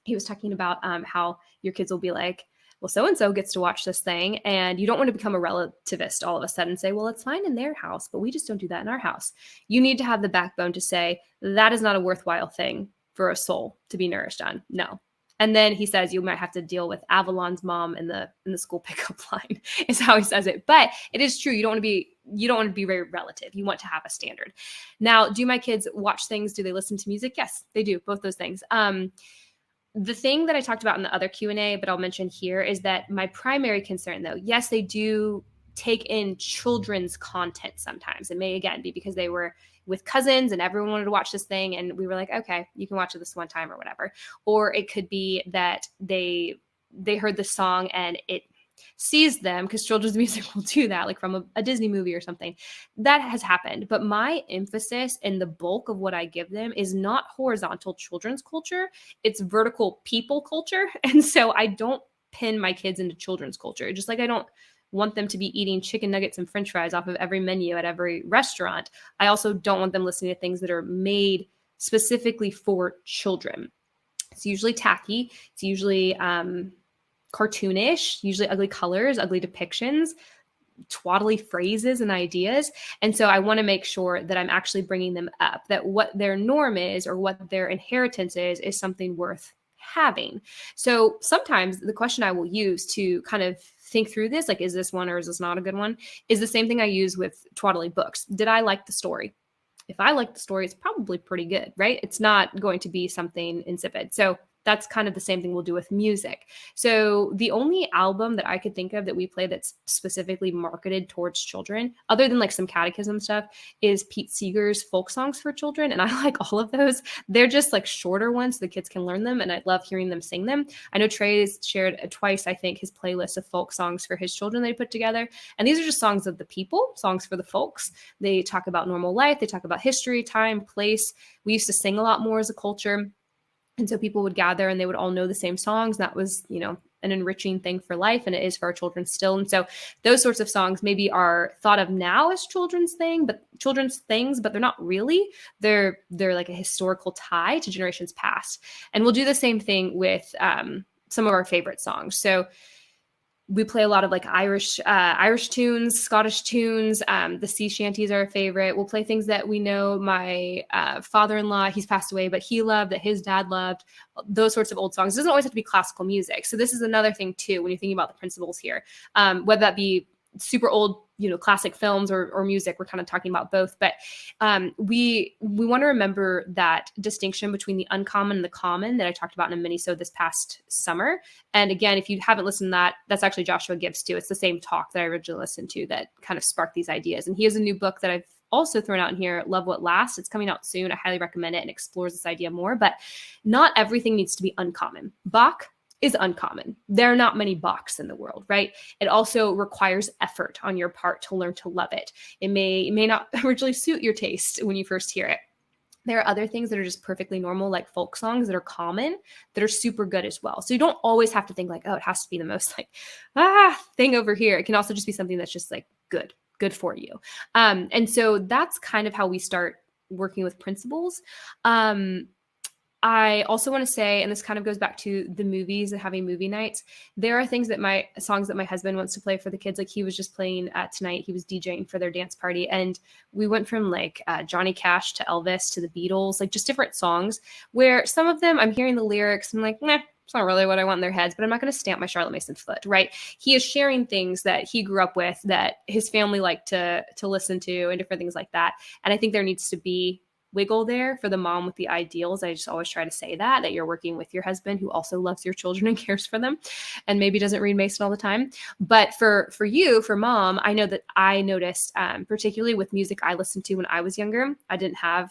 He was talking about how your kids will be like, well, so-and-so gets to watch this thing, and you don't want to become a relativist all of a sudden and say, well, it's fine in their house, but we just don't do that in our house. You need to have the backbone to say, that is not a worthwhile thing for a soul to be nourished on. No. And then he says you might have to deal with Avalon's mom in the school pickup line is how he says it. But it is true. You don't want to be very relative. You want to have a standard. Now, do my kids watch things? Do they listen to music? Yes, they do. Both those things. The thing that I talked about in the other Q&A, but I'll mention here, is that my primary concern, though, yes, they do take in children's content sometimes. It may, again, be because they were with cousins and everyone wanted to watch this thing, and we were like, okay, you can watch it this one time or whatever. Or it could be that they heard the song and it seized them, because children's music will do that, like from a Disney movie or something. That has happened. But my emphasis and the bulk of what I give them is not horizontal children's culture, it's vertical people culture. And so I don't pin my kids into children's culture, just like I don't want them to be eating chicken nuggets and french fries off of every menu at every restaurant. I also don't want them listening to things that are made specifically for children. It's usually tacky. It's usually cartoonish, usually ugly colors, ugly depictions, twaddly phrases and ideas. And so I want to make sure that I'm actually bringing them up, that what their norm is or what their inheritance is something worth having. So sometimes the question I will use to kind of think through this, like, is this one or is this not a good one, is the same thing I use with twaddly books. Did I like the story? If I like the story, it's probably pretty good, right? It's not going to be something insipid. So that's kind of the same thing we'll do with music. So the only album that I could think of that we play that's specifically marketed towards children, other than like some catechism stuff, is Pete Seeger's folk songs for children. And I like all of those. They're just like shorter ones so the kids can learn them. And I love hearing them sing them. I know Trey's shared twice, I think, his playlist of folk songs for his children that he put together. And these are just songs of the people, songs for the folks. They talk about normal life. They talk about history, time, place. We used to sing a lot more as a culture. And so people would gather and they would all know the same songs. That was, an enriching thing for life, and it is for our children still. And so those sorts of songs maybe are thought of now as children's things, but they're not really. They're like a historical tie to generations past. And we'll do the same thing with some of our favorite songs. So we play a lot of like Irish tunes, Scottish tunes. The sea shanties are a favorite. We'll play things that we know my father-in-law, he's passed away, but he loved, that his dad loved, those sorts of old songs. It doesn't always have to be classical music. So this is another thing too, when you're thinking about the principles here, whether that be super old, classic films or music. We're kind of talking about both, but we want to remember that distinction between the uncommon and the common that I talked about in a mini-sode this past summer. And again, if you haven't listened to that, that's actually Joshua Gibbs too. It's the same talk that I originally listened to that kind of sparked these ideas. And he has a new book that I've also thrown out in here, Love What Lasts. It's coming out soon. I highly recommend it, and explores this idea more, but not everything needs to be uncommon. Bach is uncommon. There are not many Bachs in the world, right? It also requires effort on your part to learn to love it. It may not originally suit your taste when you first hear it. There are other things that are just perfectly normal, like folk songs that are common, that are super good as well. So you don't always have to think like, oh, it has to be the most like, thing over here. It can also just be something that's just like good for you. And so that's kind of how we start working with principles. I also want to say, and this kind of goes back to the movies and having movie nights, there are songs that my husband wants to play for the kids. Like he was just playing tonight, he was DJing for their dance party. And we went from like Johnny Cash to Elvis to the Beatles, like just different songs where some of them I'm hearing the lyrics and I'm like, nah, it's not really what I want in their heads, but I'm not going to stamp my Charlotte Mason foot, right? He is sharing things that he grew up with, that his family liked to listen to, and different things like that. And I think there needs to be wiggle there for the mom with the ideals. I just always try to say that you're working with your husband who also loves your children and cares for them and maybe doesn't read Mason all the time. But for you, for mom, I know that I noticed, particularly with music I listened to when I was younger, I didn't have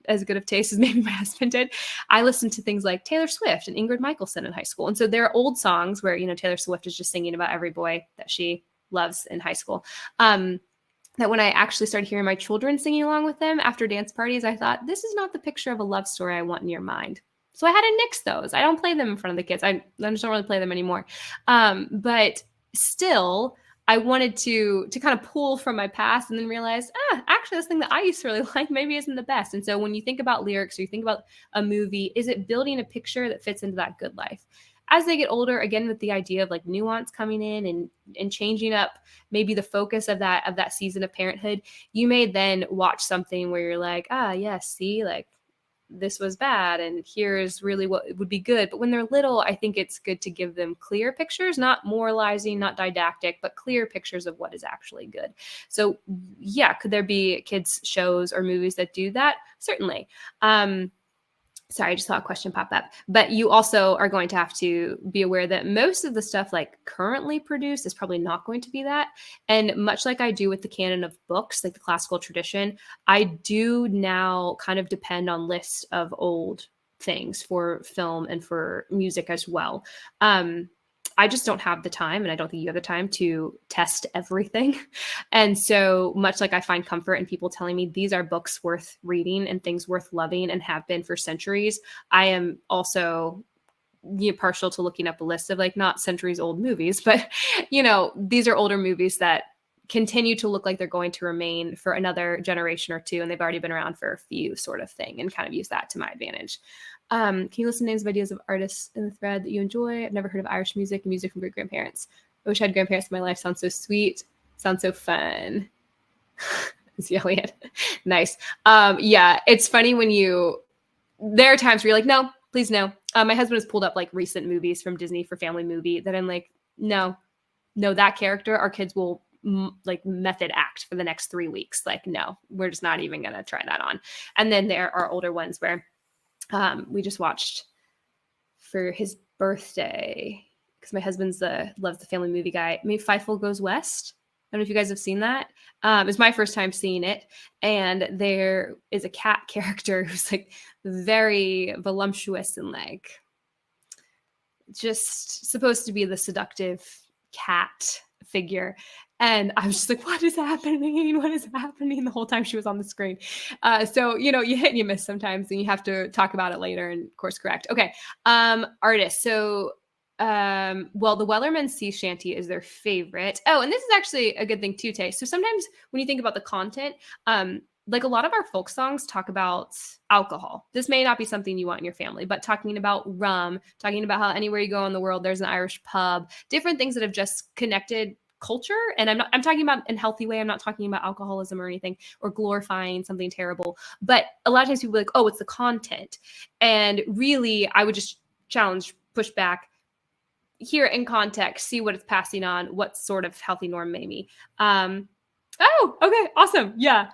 as good of taste as maybe my husband did. I listened to things like Taylor Swift and Ingrid Michaelson in high school. And so there are old songs where, Taylor Swift is just singing about every boy that she loves in high school. That when I actually started hearing my children singing along with them after dance parties, I thought, this is not the picture of a love story I want in your mind. So I had to nix those. I don't play them in front of the kids. I just don't really play them anymore. But still, I wanted to kind of pull from my past and then realize, actually, this thing that I used to really like maybe isn't the best. And so when you think about lyrics or you think about a movie, is it building a picture that fits into that good life? As they get older, again, with the idea of like nuance coming in and changing up maybe the focus of that season of parenthood, you may then watch something where you're like, yes, see, like this was bad and here's really what would be good. But when they're little, I think it's good to give them clear pictures, not moralizing, not didactic, but clear pictures of what is actually good. So yeah, could there be kids shows or movies that do that? Certainly. Sorry, I just saw a question pop up. But you also are going to have to be aware that most of the stuff like currently produced is probably not going to be that. And much like I do with the canon of books, like the classical tradition, I do now kind of depend on lists of old things for film and for music as well. I just don't have the time, and I don't think you have the time to test everything. And so much like I find comfort in people telling me these are books worth reading and things worth loving and have been for centuries, I am also partial to looking up a list of like not centuries old movies, but these are older movies that continue to look like they're going to remain for another generation or two, and they've already been around for a few sort of thing, and kind of use that to my advantage. Can you listen to names of ideas of artists in the thread that you enjoy? I've never heard of Irish music and music from great grandparents. I wish I had grandparents in my life. Sounds so sweet. Sounds so fun. It's Elliot. Nice. Yeah, it's funny when there are times where you're like, no, please no. My husband has pulled up like recent movies from Disney for family movie that I'm like, no, that character, our kids will like method act for the next 3 weeks. Like, no, we're just not even going to try that on. And then there are older ones where we just watched for his birthday, because my husband's loves the family movie guy. Maybe Fievel Goes West. I don't know if you guys have seen that. It's my first time seeing it. And there is a cat character who's like very voluptuous and like just supposed to be the seductive cat figure. And I was just like, what is happening? What is happening the whole time she was on the screen? So, you hit and you miss sometimes, and you have to talk about it later and course correct. Okay. Artists. So, well, the Wellerman Sea Shanty is their favorite. Oh, and this is actually a good thing too, Tay. So sometimes when you think about the content, like a lot of our folk songs talk about alcohol. This may not be something you want in your family, but talking about rum, talking about how anywhere you go in the world, there's an Irish pub, different things that have just connected culture. And I'm talking about in a healthy way. I'm not talking about alcoholism or anything or glorifying something terrible. But a lot of times people are like, oh, it's the content. And really, I would just push back, hear it in context, see what it's passing on, what sort of healthy norm maybe. Oh, okay, awesome. Yeah.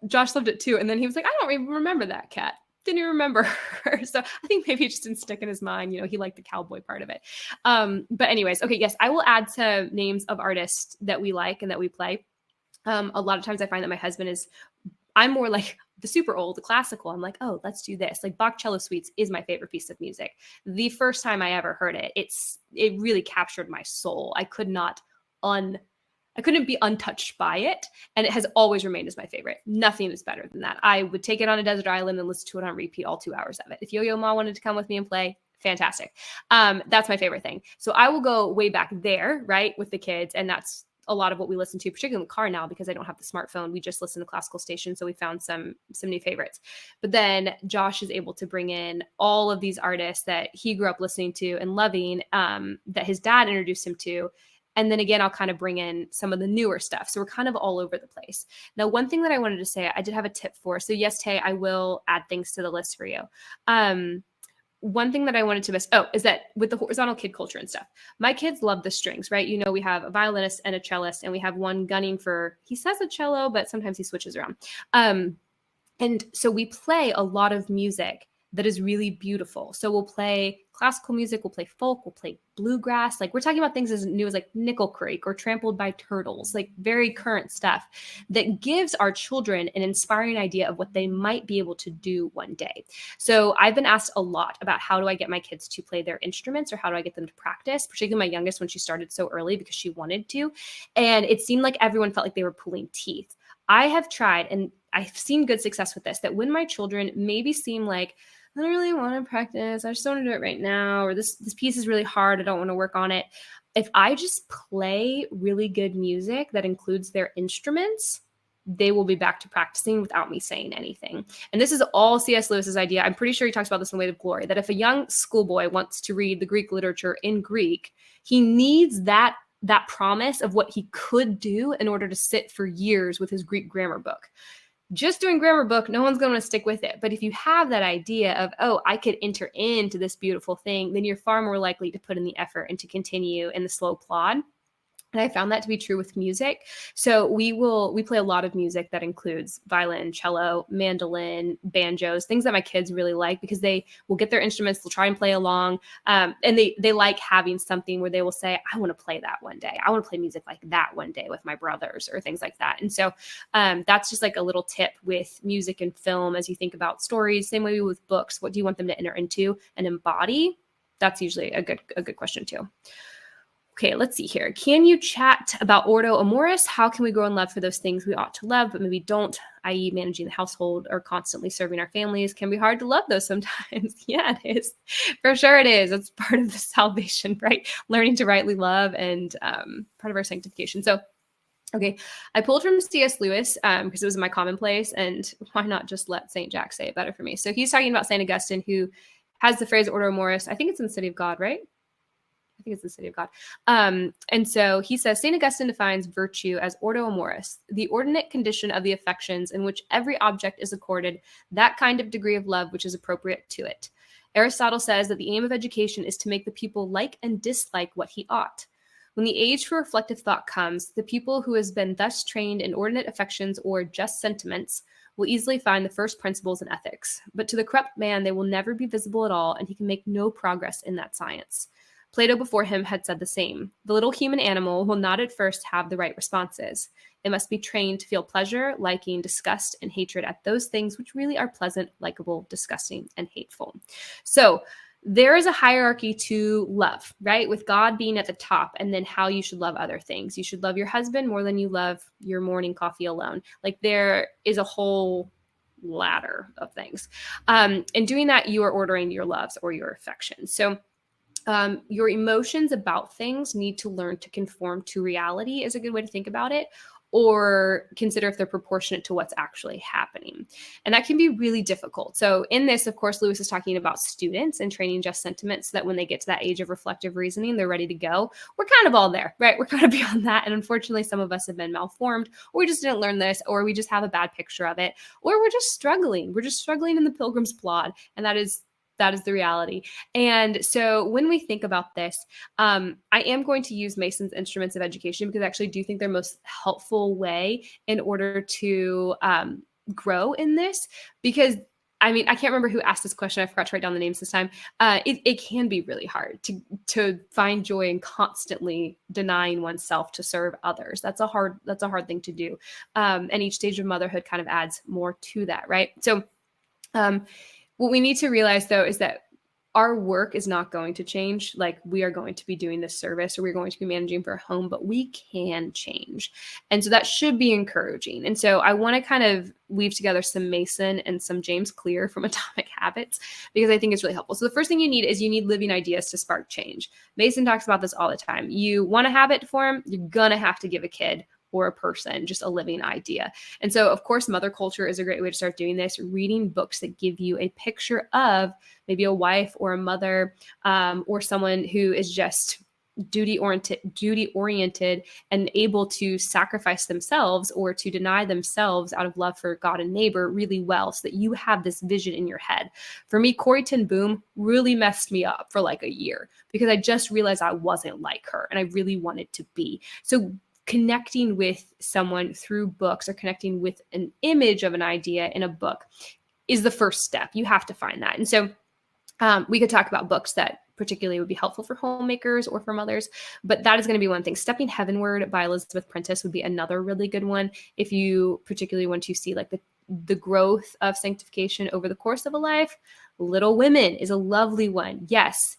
Josh loved it too. And then he was like, I don't even remember that cat. Didn't even remember her. So I think maybe it just didn't stick in his mind. He liked the cowboy part of it. But anyways, okay, yes, I will add to names of artists that we like and that we play. A lot of times I find that my husband I'm more like the super old, the classical. I'm like, oh, let's do this. Like Bach Cello Suites is my favorite piece of music. The first time I ever heard it, it really captured my soul. I couldn't be untouched by it. And it has always remained as my favorite. Nothing is better than that. I would take it on a desert island and listen to it on repeat all 2 hours of it. If Yo-Yo Ma wanted to come with me and play, fantastic. That's my favorite thing. So I will go way back there, right, with the kids. And that's a lot of what we listen to, particularly in the car now, because I don't have the smartphone. We just listen to classical stations. So we found some new favorites. But then Josh is able to bring in all of these artists that he grew up listening to and loving, that his dad introduced him to. And then again, I'll kind of bring in some of the newer stuff. So we're kind of all over the place. Now, one thing that I wanted to say, I did have a tip for. So yes, Tay, I will add things to the list for you. One thing that I wanted to is that with the horizontal kid culture and stuff, my kids love the strings, right? We have a violinist and a cellist, and we have one gunning for, he says a cello, but sometimes he switches around. And so we play a lot of music that is really beautiful. So we'll play classical music, we'll play folk, we'll play bluegrass. Like we're talking about things as new as like Nickel Creek or Trampled by Turtles, like very current stuff that gives our children an inspiring idea of what they might be able to do one day. So I've been asked a lot about how do I get my kids to play their instruments, or how do I get them to practice, particularly my youngest when she started so early because she wanted to. And it seemed like everyone felt like they were pulling teeth. I have tried, and I've seen good success with this, that when my children maybe seem like, I don't really want to practice, I just don't want to do it right now, or this piece is really hard, I don't want to work on it. If I just play really good music that includes their instruments, they will be back to practicing without me saying anything. And this is all C.S. Lewis's idea. I'm pretty sure he talks about this in Weight of Glory, that if a young schoolboy wants to read the Greek literature in Greek, he needs that promise of what he could do in order to sit for years with his Greek grammar book. Just doing grammar book, no one's going to stick with it. But if you have that idea of, oh, I could enter into this beautiful thing, then you're far more likely to put in the effort and to continue in the slow plod. And I found that to be true with music. So we play a lot of music that includes violin, cello, mandolin, banjos, things that my kids really like because they will get their instruments, they'll try and play along. And they like having something where they will say, I want to play that one day. I want to play music like that one day with my brothers or things like that. And so that's just like a little tip with music and film as you think about stories. Same way with books. What do you want them to enter into and embody? That's usually a good question too. Okay, let's see here. Can you chat about Ordo amoris? How can we grow in love for those things we ought to love, but maybe don't, i.e. managing the household or constantly serving our families can be hard to love those sometimes. Yeah, it is. For sure it is. It's part of the salvation, right? Learning to rightly love and part of our sanctification. So, okay, I pulled from C.S. Lewis because it was in my commonplace, and why not just let St. Jack say it better for me? So he's talking about St. Augustine, who has the phrase Ordo amoris. I think it's in the City of God, right? I think it's the City of God. And so he says, St. Augustine defines virtue as ordo amoris, the ordinate condition of the affections in which every object is accorded that kind of degree of love which is appropriate to it. Aristotle says that the aim of education is to make the pupil like and dislike what he ought. When the age for reflective thought comes, the pupil who has been thus trained in ordinate affections or just sentiments will easily find the first principles in ethics. But to the corrupt man, they will never be visible at all, and he can make no progress in that science. Plato before him had said the same. The little human animal will not at first have the right responses. It must be trained to feel pleasure, liking, disgust, and hatred at those things which really are pleasant, likable, disgusting, and hateful. So there is a hierarchy to love, right? With God being at the top, and then how you should love other things. You should love your husband more than you love your morning coffee alone. Like there is a whole ladder of things. In doing that, you are ordering your loves or your affections. So your emotions about things need to learn to conform to reality is a good way to think about it, or consider if they're proportionate to what's actually happening. And that can be really difficult. So in this, of course, Lewis is talking about students and training just sentiments so that when they get to that age of reflective reasoning, they're ready to go. We're kind of all there, right? We're kind of beyond that. And unfortunately, some of us have been malformed, or we just didn't learn this, or we just have a bad picture of it, or we're just struggling. We're just struggling in the Pilgrim's Plod. And that is the reality. And so when we think about this, I am going to use Mason's instruments of education because I actually do think they're most helpful way in order to grow in this. Because I mean, I can't remember who asked this question. I forgot to write down the names this time. It can be really hard to find joy in constantly denying oneself to serve others. That's a hard thing to do. And each stage of motherhood kind of adds more to that, right? So what we need to realize, though, is that our work is not going to change. Like we are going to be doing this service or we're going to be managing for a home, but we can change. And so that should be encouraging. And so I want to kind of weave together some Mason and some James Clear from Atomic Habits because I think it's really helpful. So the first thing you need living ideas to spark change. Mason talks about this all the time. You want a habit to form, you're going to have to give a kid or a person just a living idea. And so, of course, mother culture is a great way to start doing this, reading books that give you a picture of maybe a wife or a mother or someone who is just duty oriented and able to sacrifice themselves or to deny themselves out of love for God and neighbor really well so that you have this vision in your head. For me, Corrie ten Boom really messed me up for like a year because I just realized I wasn't like her and I really wanted to be. So connecting with someone through books or connecting with an image of an idea in a book is the first step. You have to find that. And so we could talk about books that particularly would be helpful for homemakers or for mothers, but that is going to be one thing. Stepping Heavenward by Elizabeth Prentice would be another really good one if you particularly want to see like the growth of sanctification over the course of a life. Little Women is a lovely one. Yes,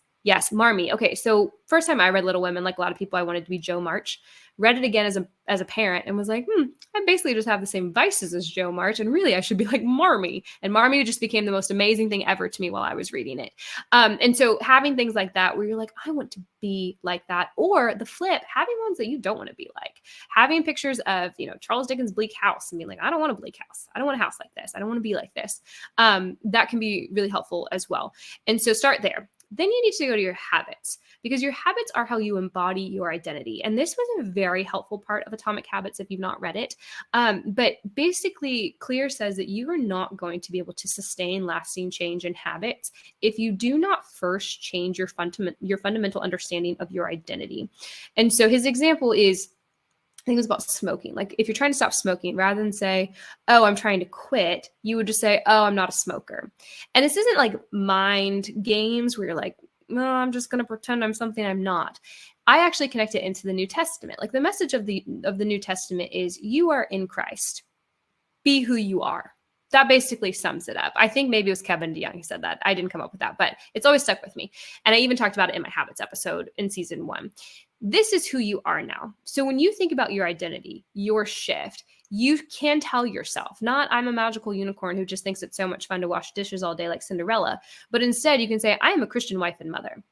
Marmee. Okay, so first time I read Little Women, like a lot of people, I wanted to be Jo March. Read it again as a parent and was like, I basically just have the same vices as Jo March, and really I should be like Marmee. And Marmee just became the most amazing thing ever to me while I was reading it. And so having things like that where you're like, I want to be like that, or the flip, having ones that you don't want to be like. Having pictures of, Charles Dickens' Bleak House and being like, I don't want a bleak house. I don't want a house like this. I don't want to be like this. That can be really helpful as well. And so start there. Then you need to go to your habits, because your habits are how you embody your identity. And this was a very helpful part of Atomic Habits if you've not read it. But basically, Clear says that you are not going to be able to sustain lasting change in habits if you do not first change your fundamental understanding of your identity. And so his example is, I think it was about smoking. Like if you're trying to stop smoking, rather than say, oh, I'm trying to quit, you would just say, oh, I'm not a smoker. And this isn't like mind games where you're like, no, I'm just going to pretend I'm something I'm not. I actually connect it into the New Testament. Like the message of the New Testament is, you are in Christ. Be who you are. That basically sums it up. I think maybe it was Kevin DeYoung who said that. I didn't come up with that, but it's always stuck with me. And I even talked about it in my habits episode in season 1. This is who you are now. So when you think about your identity, your shift, you can tell yourself, not I'm a magical unicorn who just thinks it's so much fun to wash dishes all day like Cinderella, but instead you can say, I am a Christian wife and mother.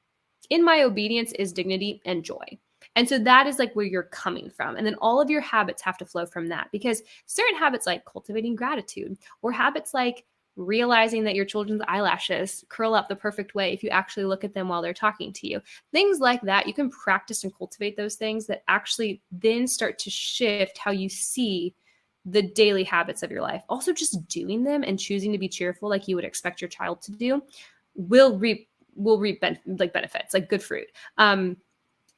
In my obedience is dignity and joy. And so that is like where you're coming from. And then all of your habits have to flow from that, because certain habits like cultivating gratitude, or habits like realizing that your children's eyelashes curl up the perfect way if you actually look at them while they're talking to you. Things like that, you can practice and cultivate those things that actually then start to shift how you see the daily habits of your life. Also, just doing them and choosing to be cheerful like you would expect your child to do will reap benefits, like good fruit.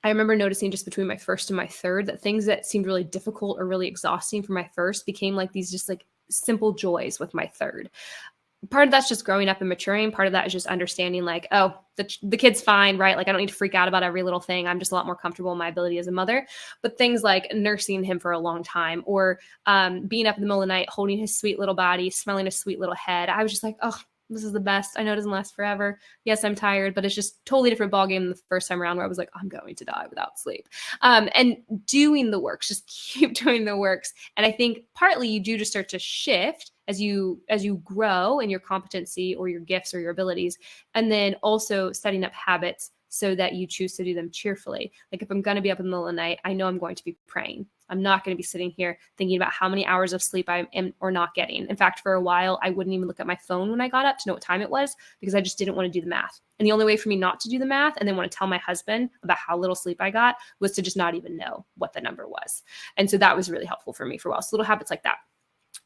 I remember noticing just between my first and my third that things that seemed really difficult or really exhausting for my first became like these just like simple joys with my third. Part of that's just growing up and maturing. Part of that is just understanding like, oh, the kid's fine, right? Like I don't need to freak out about every little thing. I'm just a lot more comfortable in my ability as a mother. But things like nursing him for a long time, or being up in the middle of the night, holding his sweet little body, smelling his sweet little head. I was just like, oh, this is the best. I know it doesn't last forever. Yes, I'm tired, but it's just totally different ballgame than the first time around where I was like, I'm going to die without sleep. And doing the works, just keep doing the works. And I think partly you do just start to shift as you grow in your competency or your gifts or your abilities. And then also setting up habits so that you choose to do them cheerfully. Like if I'm going to be up in the middle of the night, I know I'm going to be praying. I'm not going to be sitting here thinking about how many hours of sleep I am or not getting. In fact, for a while, I wouldn't even look at my phone when I got up to know what time it was, because I just didn't want to do the math. And the only way for me not to do the math and then want to tell my husband about how little sleep I got was to just not even know what the number was. And so that was really helpful for me for a while. So little habits like that.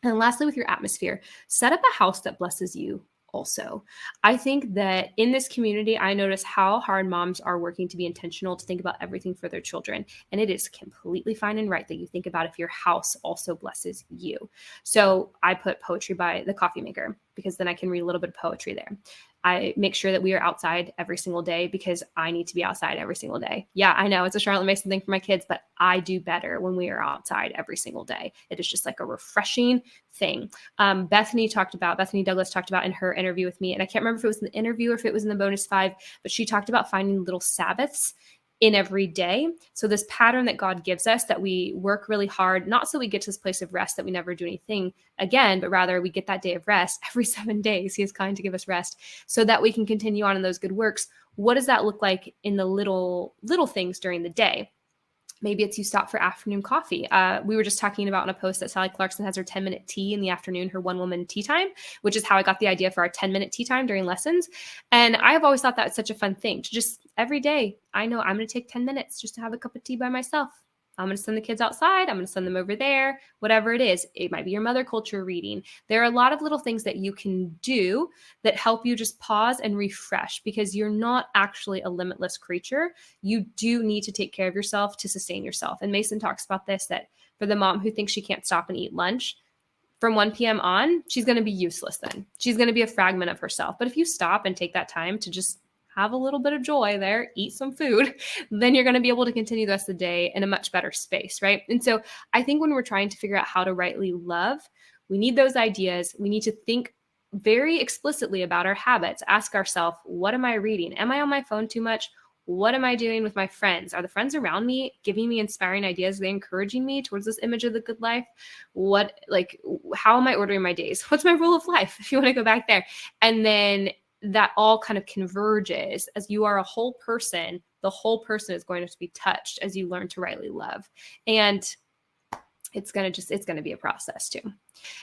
And lastly, with your atmosphere, set up a house that blesses you. Also, I think that in this community, I notice how hard moms are working to be intentional to think about everything for their children. And it is completely fine and right that you think about if your house also blesses you. So I put poetry by the coffee maker, because then I can read a little bit of poetry there. I make sure that we are outside every single day because I need to be outside every single day. Yeah, I know it's a Charlotte Mason thing for my kids, but I do better when we are outside every single day. It is just like a refreshing thing. Bethany Douglas talked about in her interview with me, and I can't remember if it was in the interview or if it was in the bonus 5, but she talked about finding little Sabbaths in every day. So this pattern that God gives us, that we work really hard, not so we get to this place of rest that we never do anything again, but rather we get that day of rest every 7 days. He is kind to give us rest so that we can continue on in those good works. What does that look like in the little things during the day? Maybe it's you stop for afternoon coffee. We were just talking about in a post that Sally Clarkson has her 10-minute tea in the afternoon, her one-woman tea time, which is how I got the idea for our 10-minute tea time during lessons. And I've always thought that was such a fun thing to just every day, I know I'm going to take 10 minutes just to have a cup of tea by myself. I'm going to send the kids outside. I'm going to send them over there, whatever it is. It might be your mother culture reading. There are a lot of little things that you can do that help you just pause and refresh, because you're not actually a limitless creature. You do need to take care of yourself to sustain yourself. And Mason talks about this, that for the mom who thinks she can't stop and eat lunch, from 1 p.m. on, she's going to be useless then. She's going to be a fragment of herself. But if you stop and take that time to just have a little bit of joy there, eat some food, then you're going to be able to continue the rest of the day in a much better space, right? And so I think when we're trying to figure out how to rightly love, we need those ideas. We need to think very explicitly about our habits. Ask ourselves, what am I reading? Am I on my phone too much? What am I doing with my friends? Are the friends around me giving me inspiring ideas? Are they encouraging me towards this image of the good life? How am I ordering my days? What's my rule of life? If you want to go back there. And then that all kind of converges as you are a whole person. The whole person is going to be touched as you learn to rightly love. And it's going to be a process too.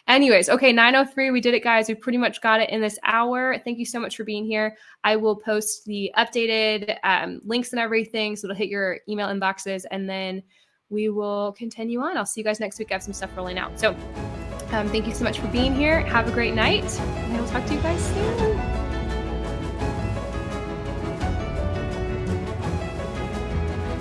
Anyways, okay, 9:03, we did it, guys. We pretty much got it in this hour. Thank you so much for being here. I will post the updated links and everything, so it'll hit your email inboxes, and then we will continue on. I'll see you guys next week. I have some stuff rolling out. So thank you so much for being here. Have a great night, and I will talk to you guys soon.